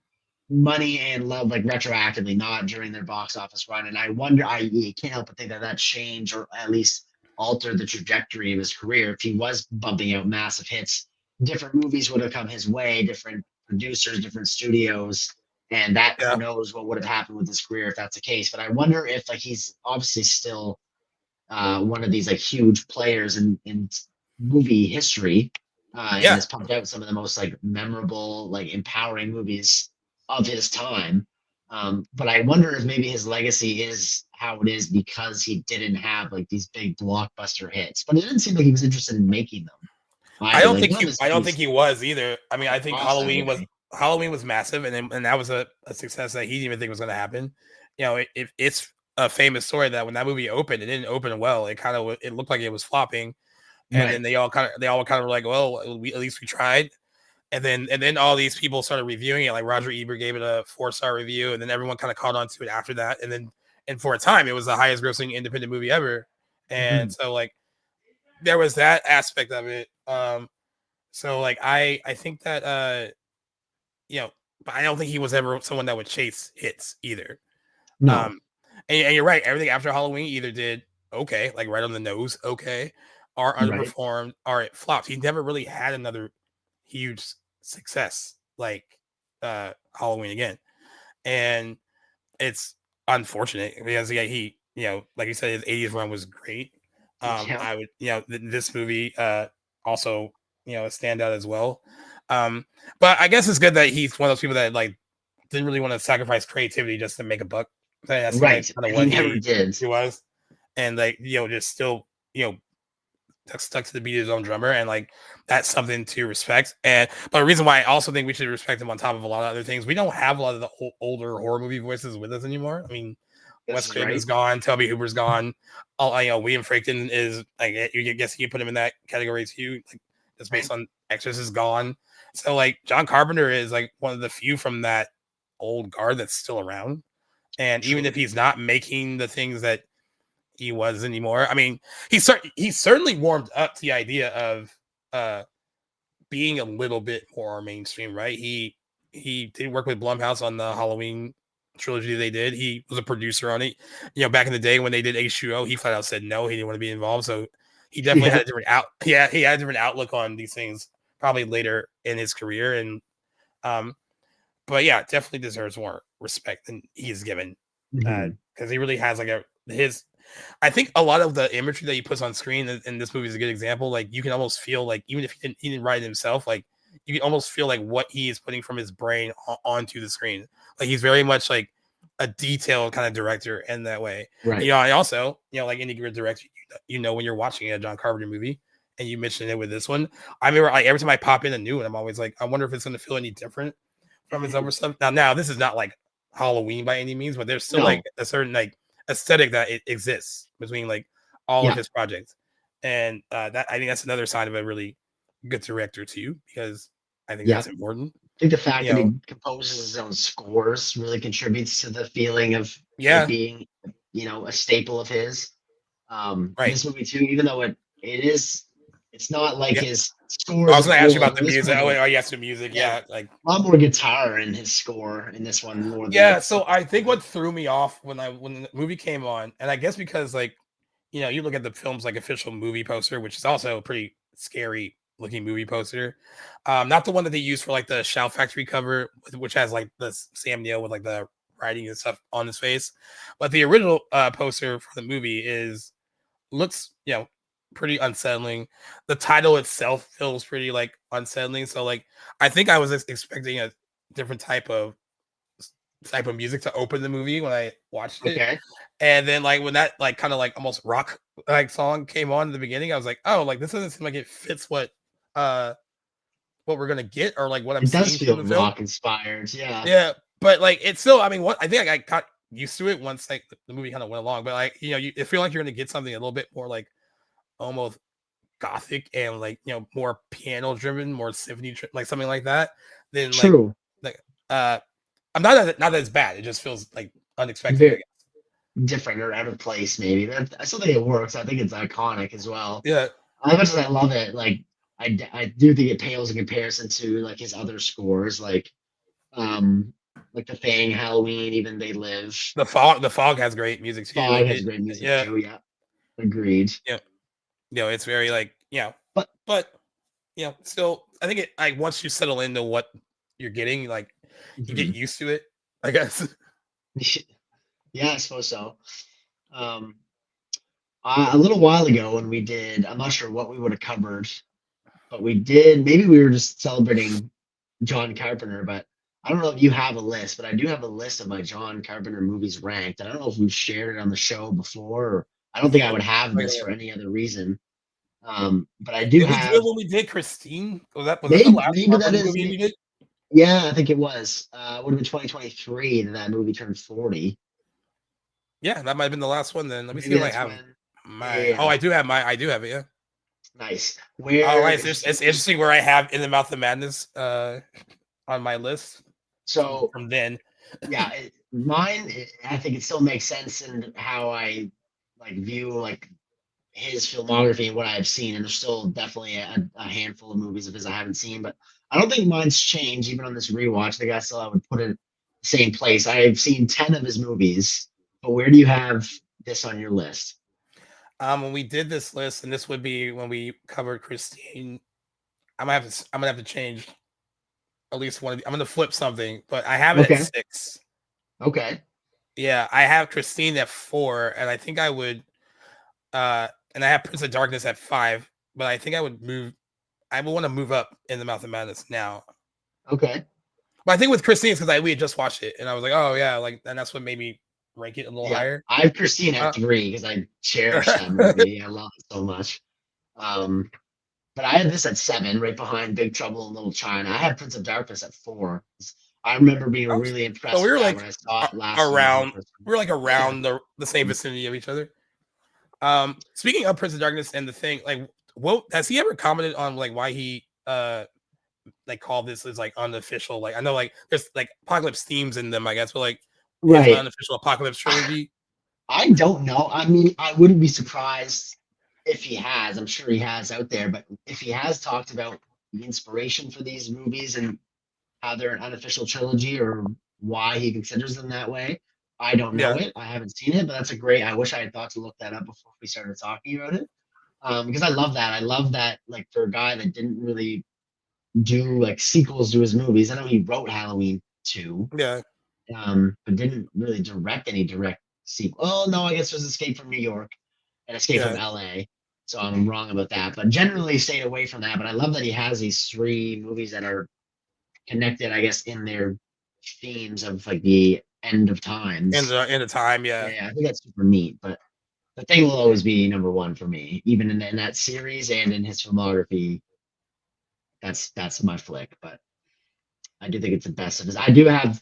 money and love like retroactively, not during their box office run. And I wonder, I can't help but think that that changed or at least altered the trajectory of his career. If he was bumping out massive hits, different movies would have come his way, different producers, different studios, and that who Yeah. knows what would have happened with his career if that's the case. But I wonder if like he's obviously still one of these like huge players in movie history, and Yeah. has pumped out some of the most like memorable, like empowering movies of his time. But I wonder if maybe his legacy is how it is because he didn't have like these big blockbuster hits. But it didn't seem like he was interested in making them either. Like none of his I don't think movies he was either. I mean, I think cost that way. Halloween was massive, and that was a success that he didn't even think was going to happen. It's a famous story that when that movie opened, it didn't open well. It looked like it was flopping, and Right. then they all kind of were like, well, at least we tried. And then all these people started reviewing it. Like Roger Ebert gave it a 4-star review, and then everyone kind of caught on to it after that. And for a time, it was the highest grossing independent movie ever. And Mhm. so like there was that aspect of it. So like I think that you know, but I don't think he was ever someone that would chase hits either. No. Um, and you're right. Everything after Halloween either did okay, like right on the nose, okay, or Right. underperformed, or it flopped. He never really had another huge success. Like Halloween again, and it's unfortunate because he like you said, his 80s run was great. Yeah. I would this movie also a standout as well. But I guess it's good that he's one of those people that like didn't really want to sacrifice creativity just to make a buck. That's like Right. kind of And he what never did. he was, and like just still stuck to the beat of his own drummer, and like that's something to respect. And but the reason why I also think we should respect him on top of a lot of other things, we don't have a lot of the older horror movie voices with us anymore. I mean, This Wes is Craven's right. gone, Toby Hooper's gone. William Friedkin is like you guess you can put him in that category too, like just based on Exorcist is gone. So like John Carpenter is like one of the few from that old guard that's still around. And even if he's not making the things that he was anymore, I mean, he certainly warmed up to the idea of being a little bit more mainstream, right? He did work with Blumhouse on the Halloween trilogy they did. He was a producer on it. Back in the day when they did H2O, he flat out said no, he didn't want to be involved. So he definitely had a different he had a different outlook on these things probably later in his career. And but yeah, definitely deserves more respect than he's given. Because he really has like I think a lot of the imagery that he puts on screen in this movie is a good example. Like you can almost feel like even if he didn't write it himself, like you can almost feel like what he is putting from his brain onto the screen. Like he's very much like a detailed kind of director in that way. Right. I also like any good director, when you're watching a John Carpenter movie, and you mentioned it with this one, I remember like every time I pop in a new one, I'm always like, I wonder if it's going to feel any different from his other stuff. Now this is not like Halloween by any means, but there's still like a certain like aesthetic that it exists between like all of his projects, and that I think that's another sign of a really good director too, because I think that's important. I think the fact that he composes his own scores really contributes to the feeling of it being a staple of his. This movie too, even though it's not like his scores. I was going to ask you about the music. Yes, the music. Yeah, like a lot more guitar in his score in this one more. So I think what threw me off when the movie came on, and I guess because like you look at the film's like official movie poster, which is also a pretty scary looking movie poster. Not the one that they use for like the Shout Factory cover, which has like the Sam Neill with like the writing and stuff on his face, but the original poster for the movie looks pretty unsettling. The title itself feels pretty like unsettling. So like I think I was expecting a different type of music to open the movie when I watched it. And then like when that like kind of like almost rock like song came on in the beginning, I was like, oh, like this doesn't seem like it fits what we're gonna get, or like what I'm seeing. It does feel rock inspired, yeah. But like it's still, I mean, what I think I got used to it once like the movie kind of went along. But like you feel like you're gonna get something a little bit more like almost gothic and like more piano driven, more symphony like something like that. Then like I'm not that it's bad. It just feels like unexpected, different or out of place. Maybe I still think it works. I think it's iconic as well. Yeah, I love it. Like I do think it pales in comparison to like his other scores, like The Thing, Halloween, even They Live. The Fog has great music too. Fog has great music too. Yeah, agreed. Yeah, it's very like but still I think it like once you settle into what you're getting, like you get used to it, I guess. Yeah, I suppose so. A little while ago when we did, I'm not sure what we would have covered, but maybe we were just celebrating John Carpenter, but I don't know if you have a list, but I do have a list of my John Carpenter movies ranked. I don't know if we've shared it on the show before, or I don't think I would have this for any other reason. But I do have. We do it when we did Christine? Was that the last movie we did? Yeah, I think it was. It would have been 2023 that movie turned 40. Yeah, that might have been the last one then. Let me see if I have mine. Oh, I do have it, yeah. Nice. It's interesting where I have In the Mouth of Madness on my list. So from then. Yeah, mine, I think it still makes sense in how I view his filmography and what I've seen, and there's still definitely a handful of movies of his I haven't seen, but I don't think mine's changed even on this rewatch. I think I would put it the same place. I've seen 10 of his movies, but where do you have this on your list? When we did this list, and this would be when we covered Christine, I'm gonna have to change at least one. I'm gonna flip something, but I have it at 6. Okay. Yeah, I have Christine at 4, and I think I would. And I have Prince of Darkness at 5, but I think I would move. I would want to move up in the Mouth of Madness now. Okay. But I think with Christine, because we had just watched it, and I was like, oh yeah, like, and that's what made me rank it a little higher. I have Christine at 3 because I cherish that movie. I love it so much. But I had this at 7, right behind Big Trouble in Little China. I had Prince of Darkness at 4. I remember being really impressed we were with that like when I saw it last around. year. We were like around the same vicinity of each other. Speaking of Prince of Darkness and the thing, like, what has he ever commented on, like, why he like called this as like unofficial? Like, I know like there's like apocalypse themes in them, I guess, but like Right. Unofficial Apocalypse Trilogy. I don't know. I mean, I wouldn't be surprised if he has. I'm sure he has out there, but if he has talked about the inspiration for these movies and how they're an unofficial trilogy or why he considers them that way, I don't know it. I haven't seen it, but that's a great. I wish I had thought to look that up before we started talking about it, because I love that. I love that, like, for a guy that didn't really do like sequels to his movies. I know he wrote Halloween 2, but didn't really direct any direct sequel. Oh no, I guess it was Escape from New York and Escape from LA. So I'm wrong about that, but generally stayed away from that. But I love that he has these 3 movies that are connected, I guess, in their themes of like the end of times. End of time, yeah. I think that's super neat. But the thing will always be number 1 for me, even in that series and in his filmography. That's my flick, but I do think it's the best of his. I do have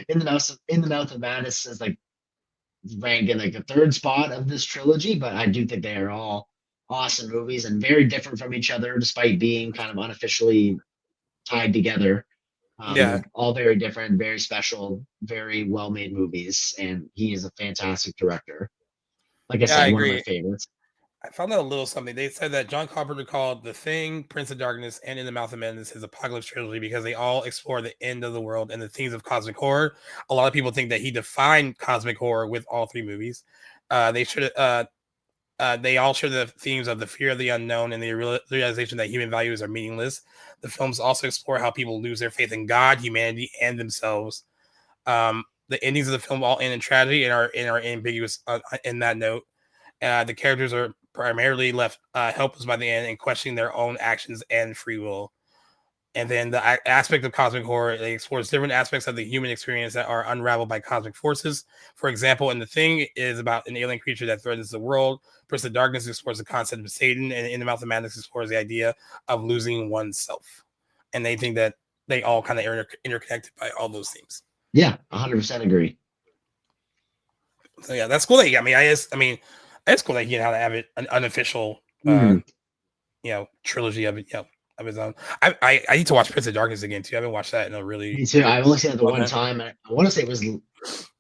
in the Mouth of Madness as like ranked in like the 3rd spot of this trilogy, but I do think they are all awesome movies and very different from each other, despite being kind of unofficially tied together. All very different, very special, very well-made movies, and he is a fantastic director. Like I said, one of my favorites. I found out a little something. They said that John Carpenter called The Thing, Prince of Darkness, and In the Mouth of Madness his Apocalypse Trilogy because they all explore the end of the world and the themes of cosmic horror. A lot of people think that he defined cosmic horror with all 3 movies. They all share the themes of the fear of the unknown and the realization that human values are meaningless. The films also explore how people lose their faith in God, humanity, and themselves. The endings of the film all end in tragedy and are ambiguous in that note. The characters are primarily left helpless by the end and questioning their own actions and free will. And then the aspect of cosmic horror, it explores different aspects of the human experience that are unraveled by cosmic forces. For example, in The Thing is about an alien creature that threatens the world. Prince of Darkness explores the concept of Satan, and In the Mouth of Madness explores the idea of losing oneself. And they think that they all kind of are interconnected by all those themes. Yeah, 100% agree. So yeah, that's cool that you got me. It's cool that you know how to have it an unofficial, trilogy of it, of his own. I need to watch Prince of Darkness again too. I haven't watched that in a really. Me too. I've only seen it the one time. I want to say it was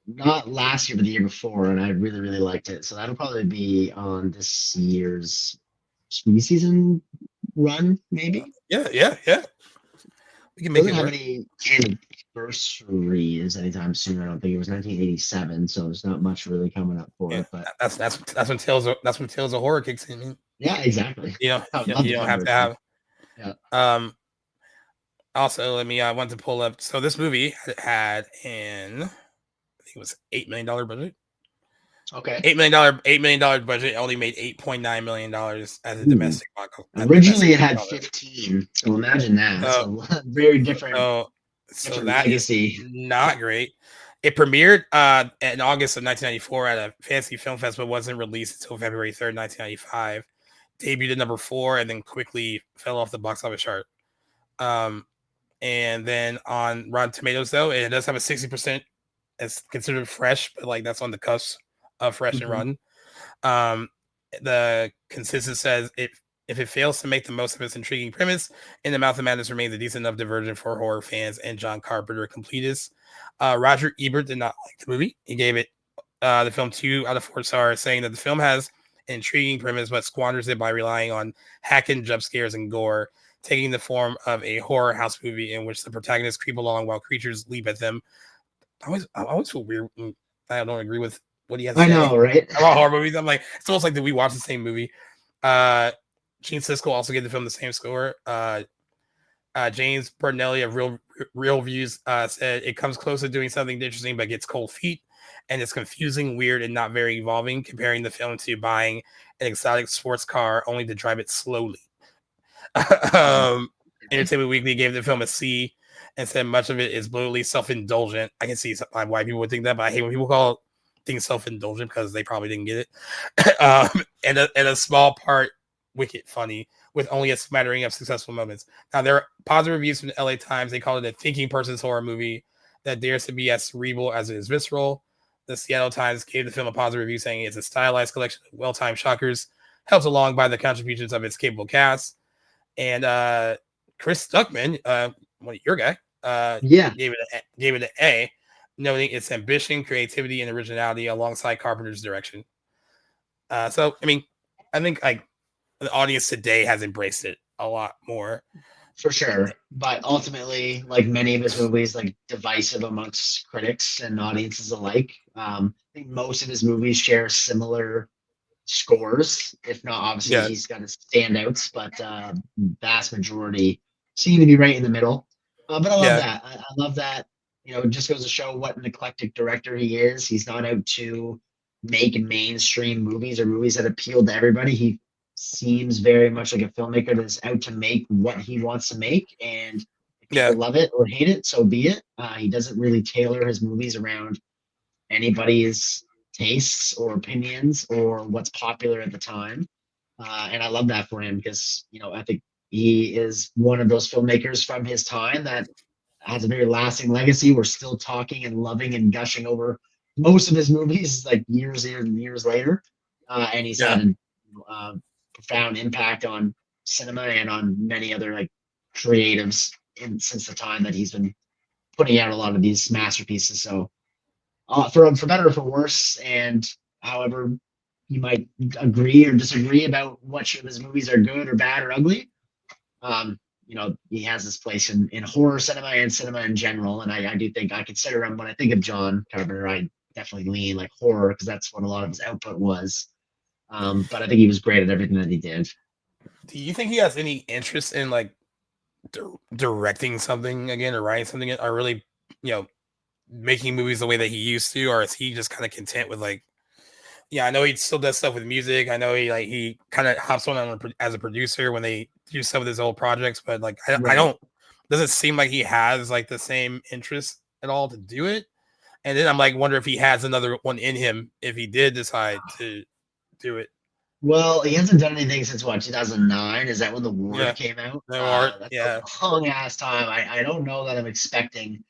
not last year, but the year before, and I really, really liked it. So that'll probably be on this year's spooky season run, maybe. Yeah. We can make it. Doesn't have any anniversaries anytime soon. I don't think it was 1987, so there's not much really coming up for it. But that's when Tales of Horror kicks in. Man. Yeah, exactly. You don't have to have. Yeah. Also, I want to pull up. So this movie had I think it was $8 million budget. Okay. $8 million budget. Only made $8.9 million as a domestic box. Originally, it had 15. So imagine that. So very different. So that legacy. Is not great. It premiered in August of 1994 at a fancy film festival. Wasn't released until February 3rd, 1995. Debuted at number 4 and then quickly fell off the box office chart. And then on Rotten Tomatoes, though, it does have a 60%. It's considered fresh, but like that's on the cusp of fresh and rotten. The consensus says if it fails to make the most of its intriguing premise, In the Mouth of Madness remains a decent enough diversion for horror fans and John Carpenter completists. Roger Ebert did not like the movie. He gave it the film 2 out of 4 stars, saying that the film has an intriguing premise, but squanders it by relying on hacking jump scares and gore, taking the form of a horror house movie in which the protagonists creep along while creatures leap at them. I always feel weird. I don't agree with what he has to say. I know, right? About horror movies. I'm like, it's almost like that we watch the same movie. Gene Siskel also gave the film the same score. James Bertinelli of Real Real Views said it comes close to doing something interesting, but gets cold feet, and it's confusing, weird, and not very evolving. Comparing the film to buying an exotic sports car only to drive it slowly. Entertainment Weekly gave the film a C and said much of it is blatantly self-indulgent. I can see why people would think that, but I hate when people call things self-indulgent because they probably didn't get it. And a small part wicked funny with only a smattering of successful moments. Now, there are positive reviews from the LA Times. They call it a thinking person's horror movie that dares to be as cerebral as it is visceral. The Seattle Times gave the film a positive review, saying it's a stylized collection of well-timed shockers, helped along by the contributions of its capable cast. Chris Stuckman, one of your guy, gave it an A, noting its ambition, creativity, and originality alongside Carpenter's direction. So, I mean, I think like the audience today has embraced it a lot more. For sure. But ultimately, like many of his movies, like divisive amongst critics and audiences alike. I think most of his movies share similar scores, if not obviously he's got his standouts, but vast majority seem to be right in the middle. But I love that. I love that. You know, it just goes to show what an eclectic director he is. He's not out to make mainstream movies or movies that appeal to everybody. He seems very much like a filmmaker that's out to make what he wants to make, and if people love it or hate it, so be it. He doesn't really tailor his movies around anybody's tastes or opinions or what's popular at the time. And I love that for him because, you know, I think he is one of those filmmakers from his time that has a very lasting legacy. We're still talking and loving and gushing over most of his movies like years and years later. And he's had a profound impact on cinema and on many other like creatives since the time that he's been putting out a lot of these masterpieces. So for better or for worse, and however you might agree or disagree about which of his movies are good or bad or ugly, you know, he has this place in horror cinema and cinema in general. And I do think I consider him, when I think of John Carpenter, I definitely lean like horror because that's what a lot of his output was. But I think he was great at everything that he did. Do you think he has any interest in like directing something again or writing something or really, you know, making movies the way that he used to, or is he just kind of content with like, I know he still does stuff with music. I know he kind of hops on as a producer when they do some of his old projects, but like I don't, doesn't seem like he has like the same interest at all to do it. And then I'm like, wonder if he has another one in him if he did decide to do it. Well, he hasn't done anything since what, 2009? Is that when The Ward came out? That's a long ass time. I don't know that I'm expecting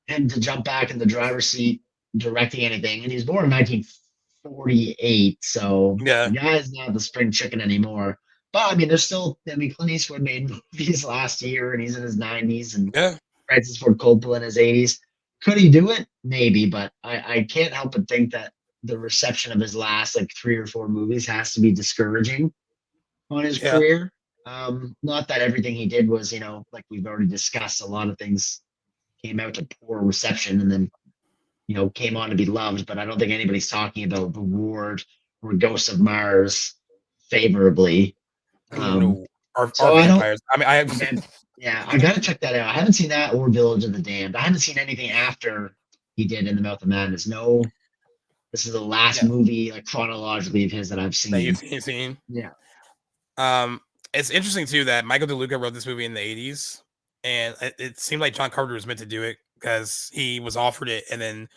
him to jump back in the driver's seat directing anything. And he was born in 1948, so the guy's not the spring chicken anymore. But I mean, there's still, Clint Eastwood made movies last year, and he's in his 90s, and Francis Ford Coppola in his 80s. Could he do it? Maybe, but I can't help but think that the reception of his last like 3 or 4 movies has to be discouraging on his career. Not that everything he did was, like we've already discussed, a lot of things came out to poor reception and then, came on to be loved. But I don't think anybody's talking about The Ward or Ghosts of Mars favorably. Or vampires. I gotta check that out. I haven't seen that or Village of the Damned. I haven't seen anything after he did In the Mouth of Madness. No, this is the last movie, like chronologically, of his that I've seen. That you've seen? Yeah. It's interesting too that Michael DeLuca wrote this movie in the 80s, and it seemed like John Carpenter was meant to do it because he was offered it and then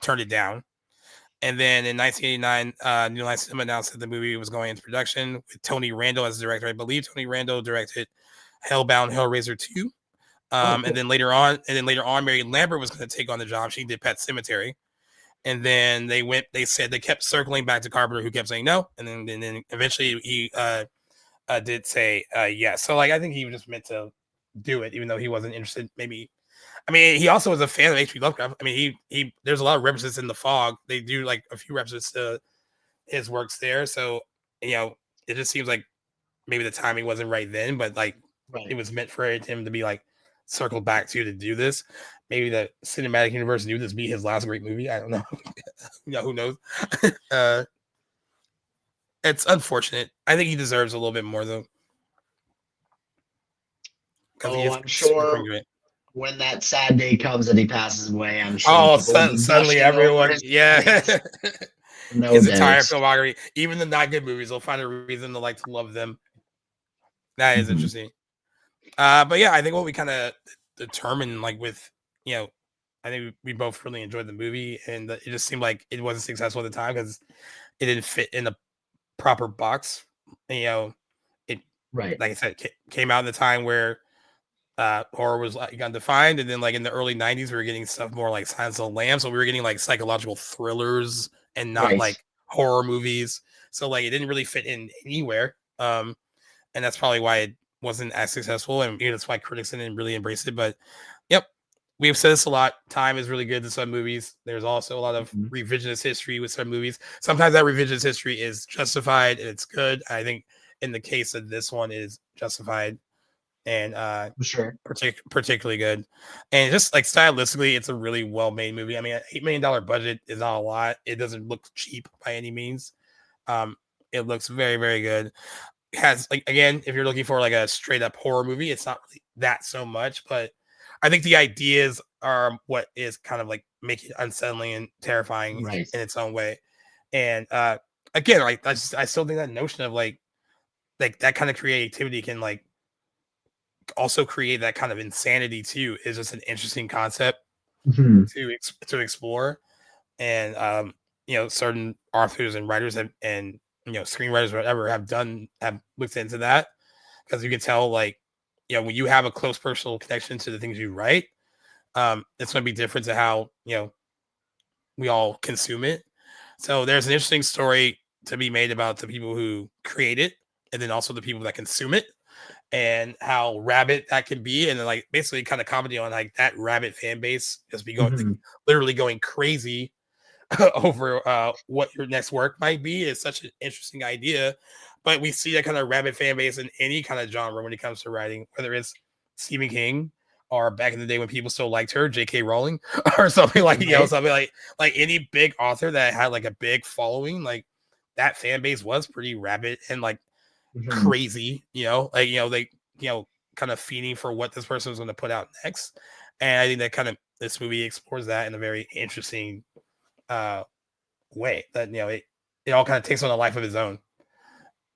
turned it down. And then in 1989, New Line Cinema announced that the movie was going into production with Tony Randall as the director. I believe Tony Randall directed Hellbound, Hellraiser 2. Cool. And then later on, Mary Lambert was going to take on the job. She did Pet Sematary. And then they kept circling back to Carpenter, who kept saying no. And then eventually he did say yes. So like I think he was just meant to do it, even though he wasn't interested. Maybe, he also was a fan of H.P. Lovecraft. He there's a lot of references in The Fog. They do like a few references to his works there. So it just seems like maybe the timing wasn't right then, but like it was meant for him to be like circled back to do this. Maybe the cinematic universe knew this would be his last great movie. I don't know. Who knows? It's unfortunate. I think he deserves a little bit more though. I'm sure. when that sad day comes and he passes away, I'm sure Oh, people will be suddenly gushing over everyone, his yeah. movies. No His entire doubt. filmography, even the not good movies, will find a reason to like to love them. That is interesting. But yeah, I think what we kind of determined, like with, I think we both really enjoyed the movie, and it just seemed like it wasn't successful at the time because it didn't fit in a proper box. It, Right. like I said, came out in the time where horror was like undefined, and then like in the early '90s, we were getting stuff more like Silence of the Lambs, so we were getting like psychological thrillers and not Right. like horror movies. So like it didn't really fit in anywhere, and that's probably why it wasn't as successful, and that's why critics didn't really embrace it. But yep, we've said this a lot. Time is really good in some movies. There's also a lot of revisionist history with some movies. Sometimes that revisionist history is justified and it's good. I think in the case of this one, it is justified and For sure. particularly good. And just like stylistically, it's a really well-made movie. I mean, an $8 million budget is not a lot. It doesn't look cheap by any means. It looks very, very good. It has, like, again, if you're looking for like a straight up horror movie, it's not really that so much, but I think the ideas are what is kind of like making it unsettling and terrifying Right. in its own way. And again, like I still think that notion of like that kind of creativity can like also create that kind of insanity too is just an interesting concept to explore. And certain authors and writers and screenwriters or whatever have looked into that, because you can tell, like, when you have a close personal connection to the things you write, it's going to be different to how we all consume it. So there's an interesting story to be made about the people who create it, and then also the people that consume it, and how rabid that can be, and then like basically kind of comedy on like that rabid fan base just be going like, literally going crazy over what your next work might be is such an interesting idea. But we see that kind of rabid fan base in any kind of genre when it comes to writing, whether it's Stephen King or back in the day when people still liked her, J.K. Rowling, or something like, something like any big author that had like a big following, like that fan base was pretty rabid and like crazy, like, they, kind of feeding for what this person was going to put out next. And I think that kind of this movie explores that in a very interesting way, that it all kind of takes on a life of its own.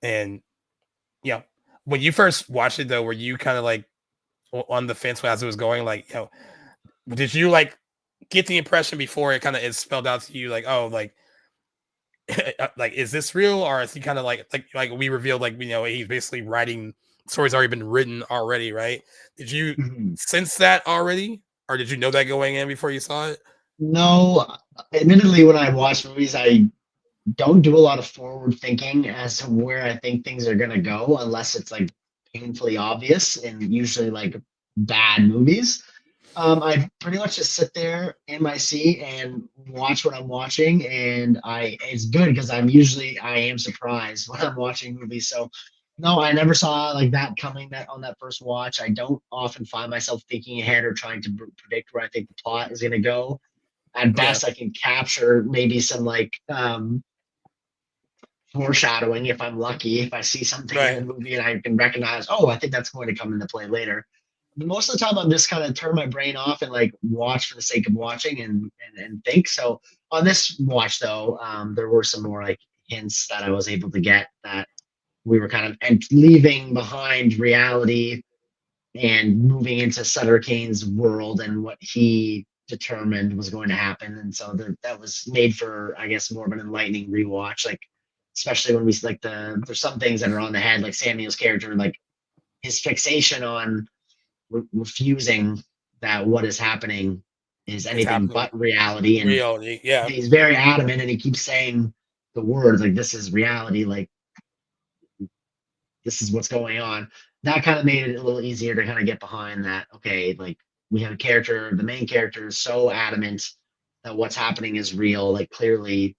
And when you first watched it though, were you kind of like on the fence as it was going, like, did you like get the impression before it kind of is spelled out to you, like, oh, like like, is this real, or is he kind of like we revealed, like, he's basically writing stories already been written already, right? Did you sense that already, or did you know that going in before you saw it? No, admittedly, when I watch movies, I don't do a lot of forward thinking as to where I think things are going to go, unless it's like painfully obvious, and usually like bad movies. I pretty much just sit there in my seat and watch what I'm watching, and it's good because I am surprised when I'm watching movies. So no, I never saw like that coming that on that first watch. I don't often find myself thinking ahead or trying to predict where I think the plot is going to go. At Yeah. best, I can capture maybe some like foreshadowing if I'm lucky, if I see something in the movie and I can recognize, oh, I think that's going to come into play later. But most of the time, I'm just kind of turn my brain off and like watch for the sake of watching and think. So on this watch though, there were some more like hints that I was able to get, that we were kind of and leaving behind reality and moving into Sutter Kane's world and what he determined was going to happen. And so that was made for, I guess, more of an enlightening rewatch. Like, especially when we like there's some things that are on the head, like Sam Neill's character, like his fixation on refusing that what is happening is anything but reality. And Reality, yeah. he's very adamant, and he keeps saying the words like, this is reality, like this is what's going on. That kind of made it a little easier to kind of get behind that. Okay, like we have a character, the main character is so adamant that what's happening is real. Like clearly,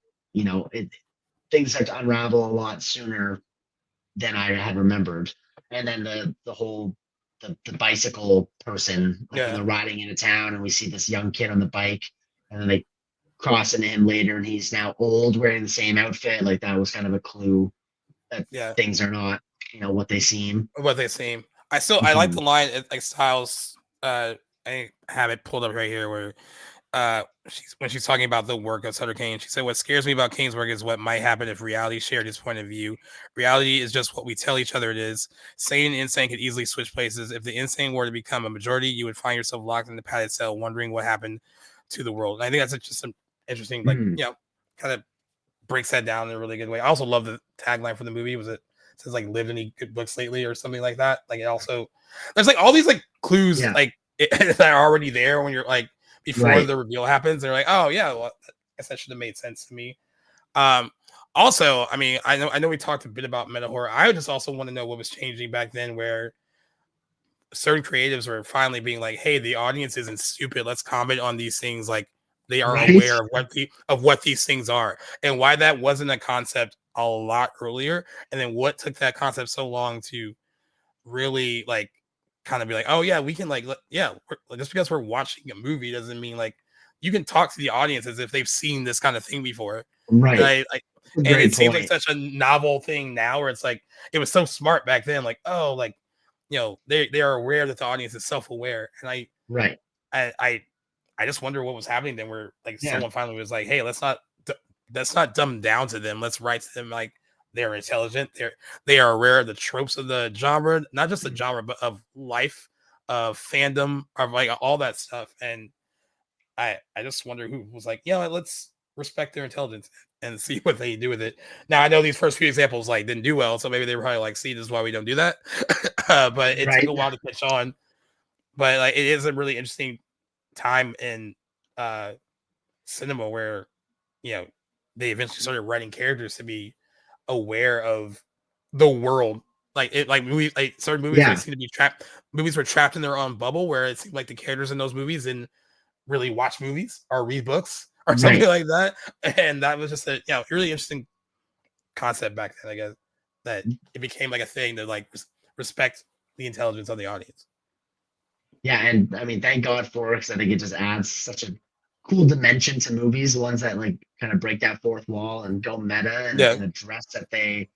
things start to unravel a lot sooner than I had remembered. And then the whole the bicycle person, like when they're riding into town and we see this young kid on the bike, and then they cross into him later and he's now old wearing the same outfit. Like that was kind of a clue that things are not what they seem. I like the line, like Styles I have it pulled up right here where when she's talking about the work of Sutter Kane, she said, "What scares me about Kane's work is what might happen if reality shared his point of view. Reality is just what we tell each other it is. Sane and insane could easily switch places. If the insane were to become a majority, you would find yourself locked in the padded cell, wondering what happened to the world." And I think that's just some interesting, like, kind of breaks that down in a really good way. I also love the tagline for the movie. Was it says like "lived any good books lately" or something like that? Like, it also there's like all these like clues like that are already there when you're like before the reveal happens. They're like, oh yeah, well, I guess that should have made sense to me. Also, I mean, I know we talked a bit about meta horror. I just also want to know what was changing back then, where certain creatives were finally being like, hey, the audience isn't stupid. Let's comment on these things like they are aware of what these things are, and why that wasn't a concept a lot earlier, and then what took that concept so long to really like kind of be like, oh yeah, we can like just because we're watching a movie doesn't mean like you can talk to the audience as if they've seen this kind of thing before, right? And it seems like such a novel thing now, where it's like it was so smart back then, like, oh, like, you know, they are aware that the audience is self-aware, and I just wonder what was happening then, where like someone finally was like, hey, let's not dumb down to them, let's write to them like they're intelligent, they are aware of the tropes of the genre, not just the genre, but of life, of fandom, of like all that stuff. And I just wonder who was like, yeah, let's respect their intelligence and see what they do with it. Now I know these first few examples like didn't do well, so maybe they were probably like, see, this is why we don't do that. But it took a while to catch on. But like it is a really interesting time in cinema where, you know, they eventually started writing characters to be aware of the world. Like it, like movies, like certain movies that seem to be trapped. Movies were trapped in their own bubble, where it seemed like the characters in those movies didn't really watch movies or read books or something like that. And that was just a really interesting concept back then, I guess, that it became like a thing to like respect the intelligence of the audience. Yeah, and I mean, thank God for it, because I think it just adds such a cool dimension to movies, the ones that like kind of break that fourth wall and go meta and address that they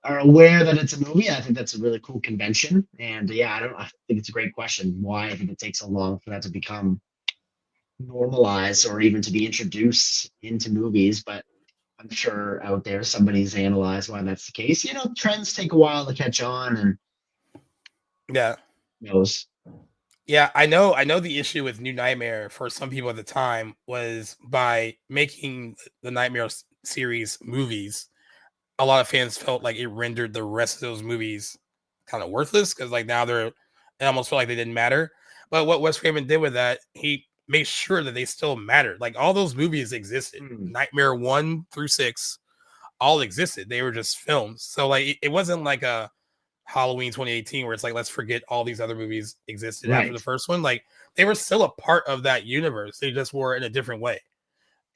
are aware that it's a movie. I think that's a really cool convention. And I think it's a great question why I think it takes so long for that to become normalized or even to be introduced into movies. But I'm sure out there somebody's analyzed why that's the case. You know, trends take a while to catch on, and knows. Yeah, I know the issue with New Nightmare for some people at the time was by making the Nightmare series movies, a lot of fans felt like it rendered the rest of those movies kind of worthless, because like now it almost felt like they didn't matter. But what Wes Craven did with that, he made sure that they still mattered. Like all those movies existed. Nightmare 1 through 6 all existed. They were just films. So like it wasn't like a Halloween 2018 where it's like, let's forget all these other movies existed after the first one. Like they were still a part of that universe. They just were in a different way.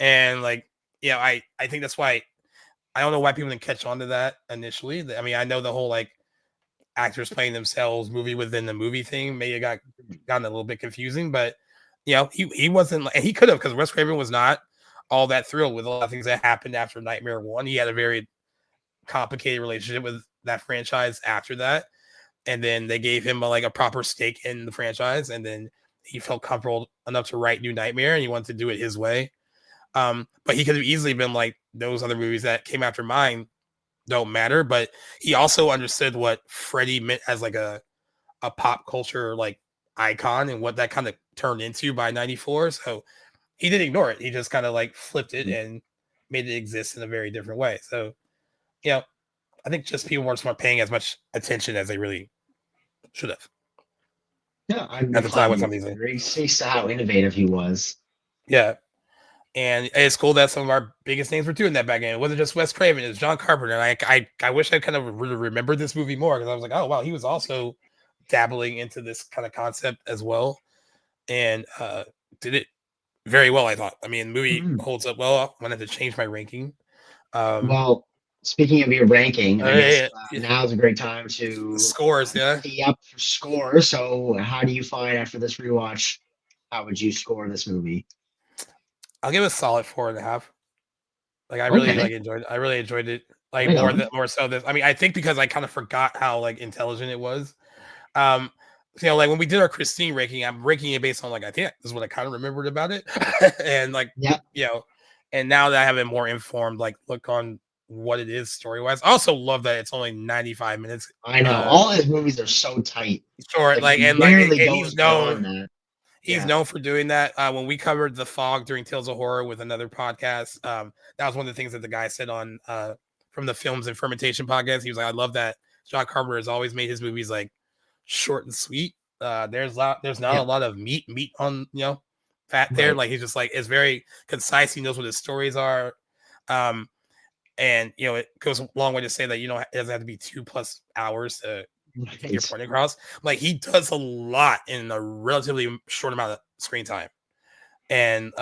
And like, I think that's why I don't know why people didn't catch on to that initially. I mean, I know the whole like actors playing themselves movie within the movie thing may have gotten a little bit confusing, but he wasn't, and he could have, because Wes Craven was not all that thrilled with a lot of things that happened after Nightmare 1. He had a very complicated relationship with that franchise after that, and then they gave him a proper stake in the franchise, and then he felt comfortable enough to write New Nightmare, and he wanted to do it his way. But he could have easily been like, those other movies that came after mine don't matter. But he also understood what Freddy meant as like a pop culture like icon, and what that kind of turned into by 94. So he didn't ignore it. He just kind of like flipped it and made it exist in a very different way. So, I think just people weren't paying as much attention as they really should have. Yeah, I'm at the time with some of these things. Speaks to how innovative he was. Yeah. And it's cool that some of our biggest names were doing that back then. It wasn't just Wes Craven, it was John Carpenter. And I wish I kind of really remembered this movie more, because I was like, oh wow, he was also dabbling into this kind of concept as well. And did it very well, I thought. I mean, the movie holds up well. I wanted to change my ranking. Well, speaking of your ranking, I guess now's a great time to scores, tee up for scores. So how do you find after this rewatch, how would you score this movie? I'll give it a solid 4.5. Like I really enjoyed it. I really enjoyed it. Like more so this. I mean, I think because I kind of forgot how like intelligent it was. like when we did our Christine ranking, I'm ranking it based on like I think this is what I kind of remembered about it, and like and now that I have a more informed like look on what it is story wise, I also love that it's only 95 minutes. I know all his movies are so tight, short, like and he's known. That. He's known for doing that. When we covered The Fog during Tales of Horror with another podcast, that was one of the things that the guy said on from the Films and Fermentation podcast. He was like, I love that John Carpenter has always made his movies like short and sweet. There's not a lot of meat on fat there. Like he's just like it's very concise. He knows what his stories are. And it goes a long way to say that it doesn't have to be 2+ hours to get your point across. Like he does a lot in a relatively short amount of screen time, and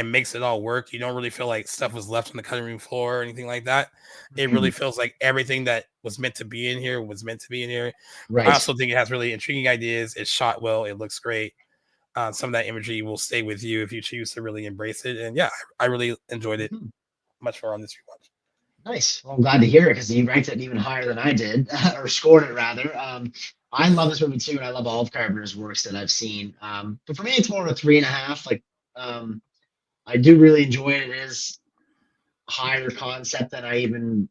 makes it all work. You don't really feel like stuff was left on the cutting room floor or anything like that. It really feels like everything that was meant to be in here was meant to be in here. Right. I also think it has really intriguing ideas. It's shot well. It looks great. Some of that imagery will stay with you if you choose to really embrace it. And yeah, I really enjoyed it much more on this rewatch. Nice. Well, I'm glad to hear it because you ranked it even higher than I did, or scored it rather. I love this movie too, and I love all of Carpenter's works that I've seen. But for me, it's more of a 3.5. Like, I do really enjoy it. It is higher concept than I even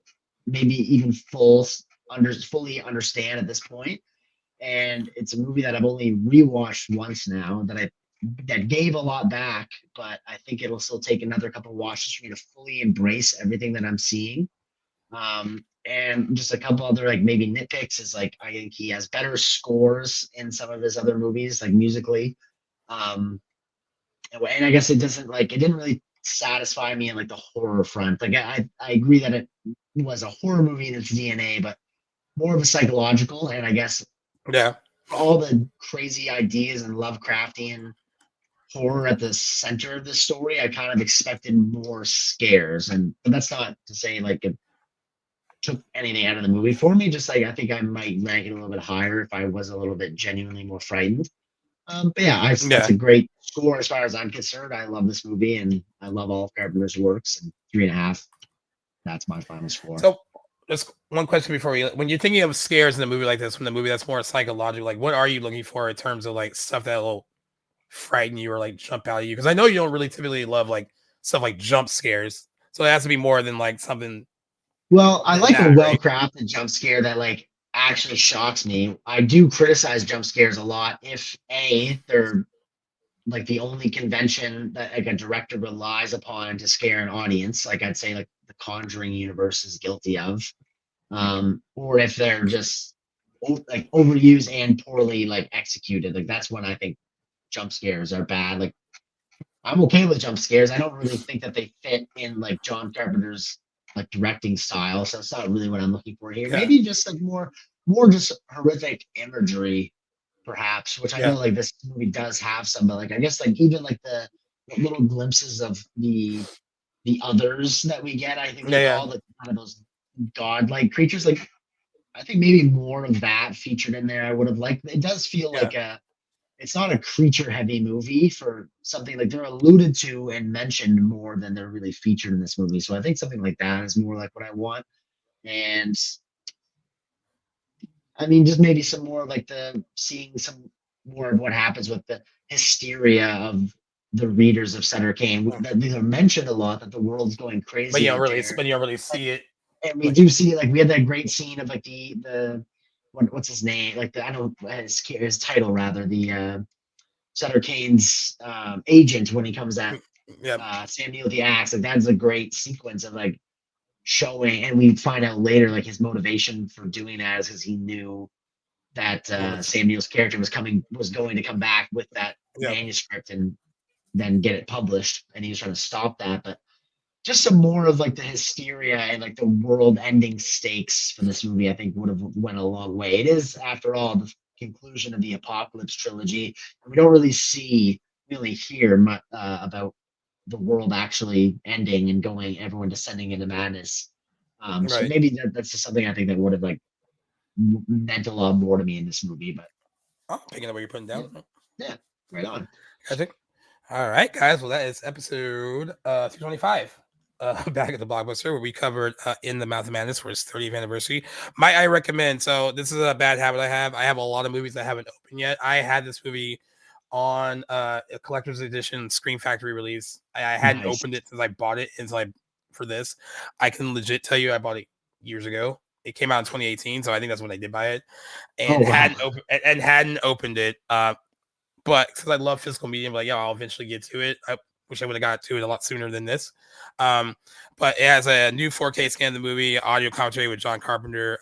fully understand at this point. And it's a movie that I've only rewatched once now that gave a lot back, but I think it'll still take another couple of watches for me to fully embrace everything that I'm seeing. And just a couple other like maybe nitpicks is like I think he has better scores in some of his other movies, like musically. And I guess it didn't really satisfy me in like the horror front. Like I agree that it was a horror movie in its DNA, but more of a psychological, and I guess all the crazy ideas and Lovecraftian horror at the center of the story, I kind of expected more scares, but that's not to say like it took anything out of the movie for me. Just like I think I might rank it a little bit higher if I was a little bit genuinely more frightened. But it's a great score as far as I'm concerned. I love this movie and I love all of Carpenter's works. And 3.5, that's my final score. So just one question before when you're thinking of scares in a movie like this, from the movie that's more psychological, like what are you looking for in terms of like stuff that will frighten you or like jump out at you? Because I know you don't really typically love like stuff like jump scares, so it has to be more than like something. Well, I like a well-crafted jump scare that like actually shocks me. I do criticize jump scares a lot if they're like the only convention that like a director relies upon to scare an audience, like I'd say like the Conjuring universe is guilty of, or if they're just like overused and poorly like executed. Like that's when I think jump scares are bad. Like I'm okay with jump scares. I don't really think that they fit in like John Carpenter's like directing style, so it's not really what I'm looking for here. Maybe just like more just horrific imagery, perhaps, which I know like this movie does have some, but like I guess like even like the little glimpses of the others that we get, I think all the kind of those godlike creatures, like I think maybe more of that featured in there I would have liked. It does feel like it's not a creature heavy movie for something like they're alluded to and mentioned more than they're really featured in this movie. So I think something like that is more like what I want. And I mean, just maybe some more like seeing some more of what happens with the hysteria of the readers of Sutter Kane. These are mentioned a lot that the world's going crazy. But you don't really see it. And we do see like we had that great scene of like the what's his name? Like I don't know his title rather, the Sutter Kane's agent when he comes at Sam Neill with the axe. Like that's a great sequence of like showing, and we find out later like his motivation for doing that is because he knew that Sam Neill's character was going to come back with that manuscript and then get it published, and he was trying to stop that. But just some more of like the hysteria and like the world-ending stakes for this movie, I think would have went a long way. It is, after all, the conclusion of the Apocalypse Trilogy, and we don't really hear much about the world actually ending and everyone descending into madness. So maybe that's just something I think that would have like meant a lot more to me in this movie. But picking up what you're putting down. Yeah, right on. I think. All right, guys. Well, that is episode 225. back at the Blockbuster, where we covered In the Mouth of Madness for its 30th anniversary. I recommend. So this is a bad habit I have. I have a lot of movies that haven't opened yet. I had this movie on a collector's edition Scream Factory release. I hadn't opened it since I bought it until for this. I can legit tell you I bought it years ago. It came out in 2018, so I think that's when I did buy it, and hadn't opened it. But because I love physical media, I'm like, I'll eventually get to it. I wish I would have got to it a lot sooner than this. But it has a new 4K scan of the movie, audio commentary with John Carpenter.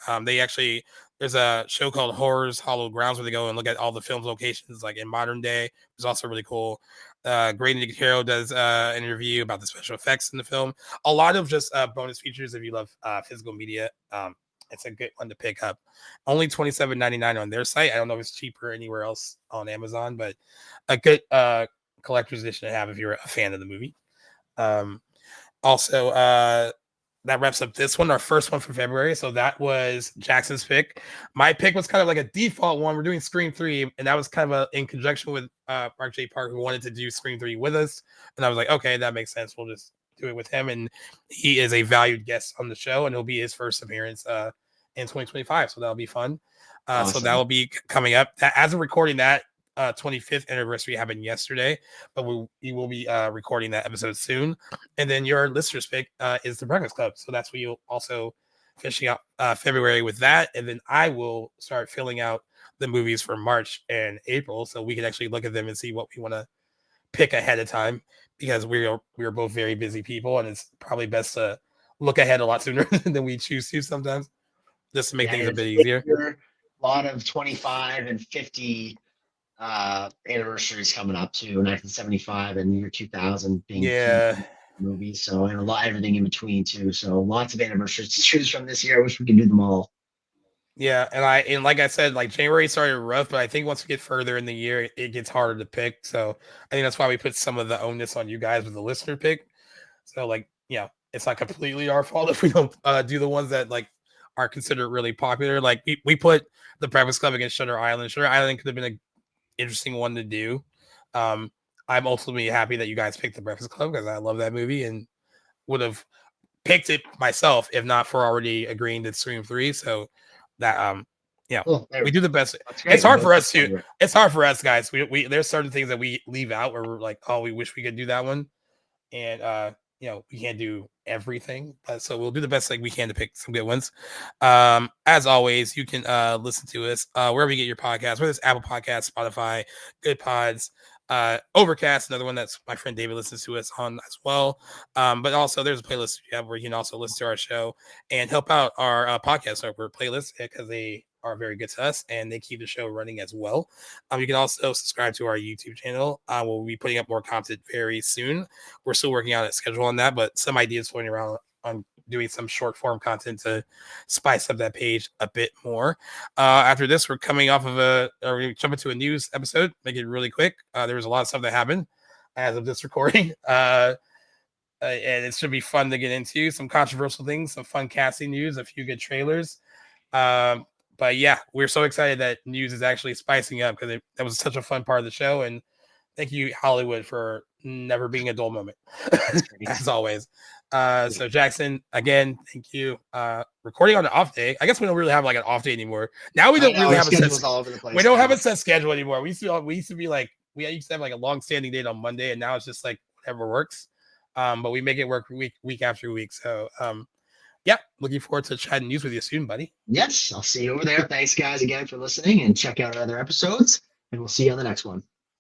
There's a show called Horrors Hollow Grounds where they go and look at all the film's locations, like in modern day. It's also really cool. Grady Nicotero does an interview about the special effects in the film. A lot of just bonus features if you love physical media. It's a good one to pick up. Only $27.99 on their site. I don't know if it's cheaper anywhere else on Amazon, but a good collector's edition to have if you're a fan of the movie. Also, that wraps up this one, our first one for February. So that was Jackson's pick. My pick was kind of like a default one. We're doing Scream 3, and that was kind of in conjunction with Mark J. Park, who wanted to do Scream 3 with us. And I was like, okay, that makes sense. We'll just do it with him. And he is a valued guest on the show, and it'll be his first appearance in 2025. So that'll be fun. Awesome. So that will be coming up. As of recording that, 25th anniversary happened yesterday, but we will be recording that episode soon. And then your listener's pick is The Breakfast Club. So that's where you'll also finishing up February with that. And then I will start filling out the movies for March and April, so we can actually look at them and see what we want to pick ahead of time, because we're both very busy people, and it's probably best to look ahead a lot sooner than we choose to sometimes, just to make things a bit easier. A lot of 25 and 50 anniversaries coming up to 1975 and year 2000 being movies, so and everything in between too. So lots of anniversaries to choose from this year. I wish we could do them all. Yeah, and like I said, like January started rough, but I think once we get further in the year, it gets harder to pick. So I think that's why we put some of the onus on you guys with the listener pick. So it's not completely our fault if we don't do the ones that like are considered really popular. Like we put The Breakfast Club against Shutter Island. Shutter Island could have been an interesting one to do. I'm ultimately happy that you guys picked The Breakfast Club, because I love that movie and would have picked it myself if not for already agreeing to Scream 3. So that we do the best. It's hard for us too. It's hard for us, guys. We there's certain things that we leave out where we're like, oh, we wish we could do that one, and we can't do everything, so we'll do the best thing we can to pick some good ones. As always, you can listen to us wherever you get your podcasts, whether it's Apple Podcasts, Spotify, Good Pods, Overcast, another one that's my friend David listens to us on as well. But also there's a playlist you have where you can also listen to our show and help out our podcast server playlist, because they are very good to us and they keep the show running as well. You can also subscribe to our YouTube channel. We'll be putting up more content very soon. We're still working on a schedule on that, but some ideas floating around on doing some short form content to spice up that page a bit more. After this, we're coming off of we're jump into a news episode, make it really quick. There was a lot of stuff that happened as of this recording. And it should be fun to get into some controversial things, some fun casting news, a few good trailers. But yeah, we're so excited that news is actually spicing up, because that was such a fun part of the show. And thank you, Hollywood, for never being a dull moment, as always. So Jackson, again, thank you. Recording on an off day. I guess we don't really have like an off day anymore. Now we don't really have a set. All over the place. We don't have a set schedule anymore. We used to be like, we used to have like a long standing date on Monday, and now it's just like whatever works. But we make it work week after week. So looking forward to chatting news with you soon, buddy. Yes, I'll see you over there. Thanks, guys, again for listening, and check out our other episodes, and we'll see you on the next one.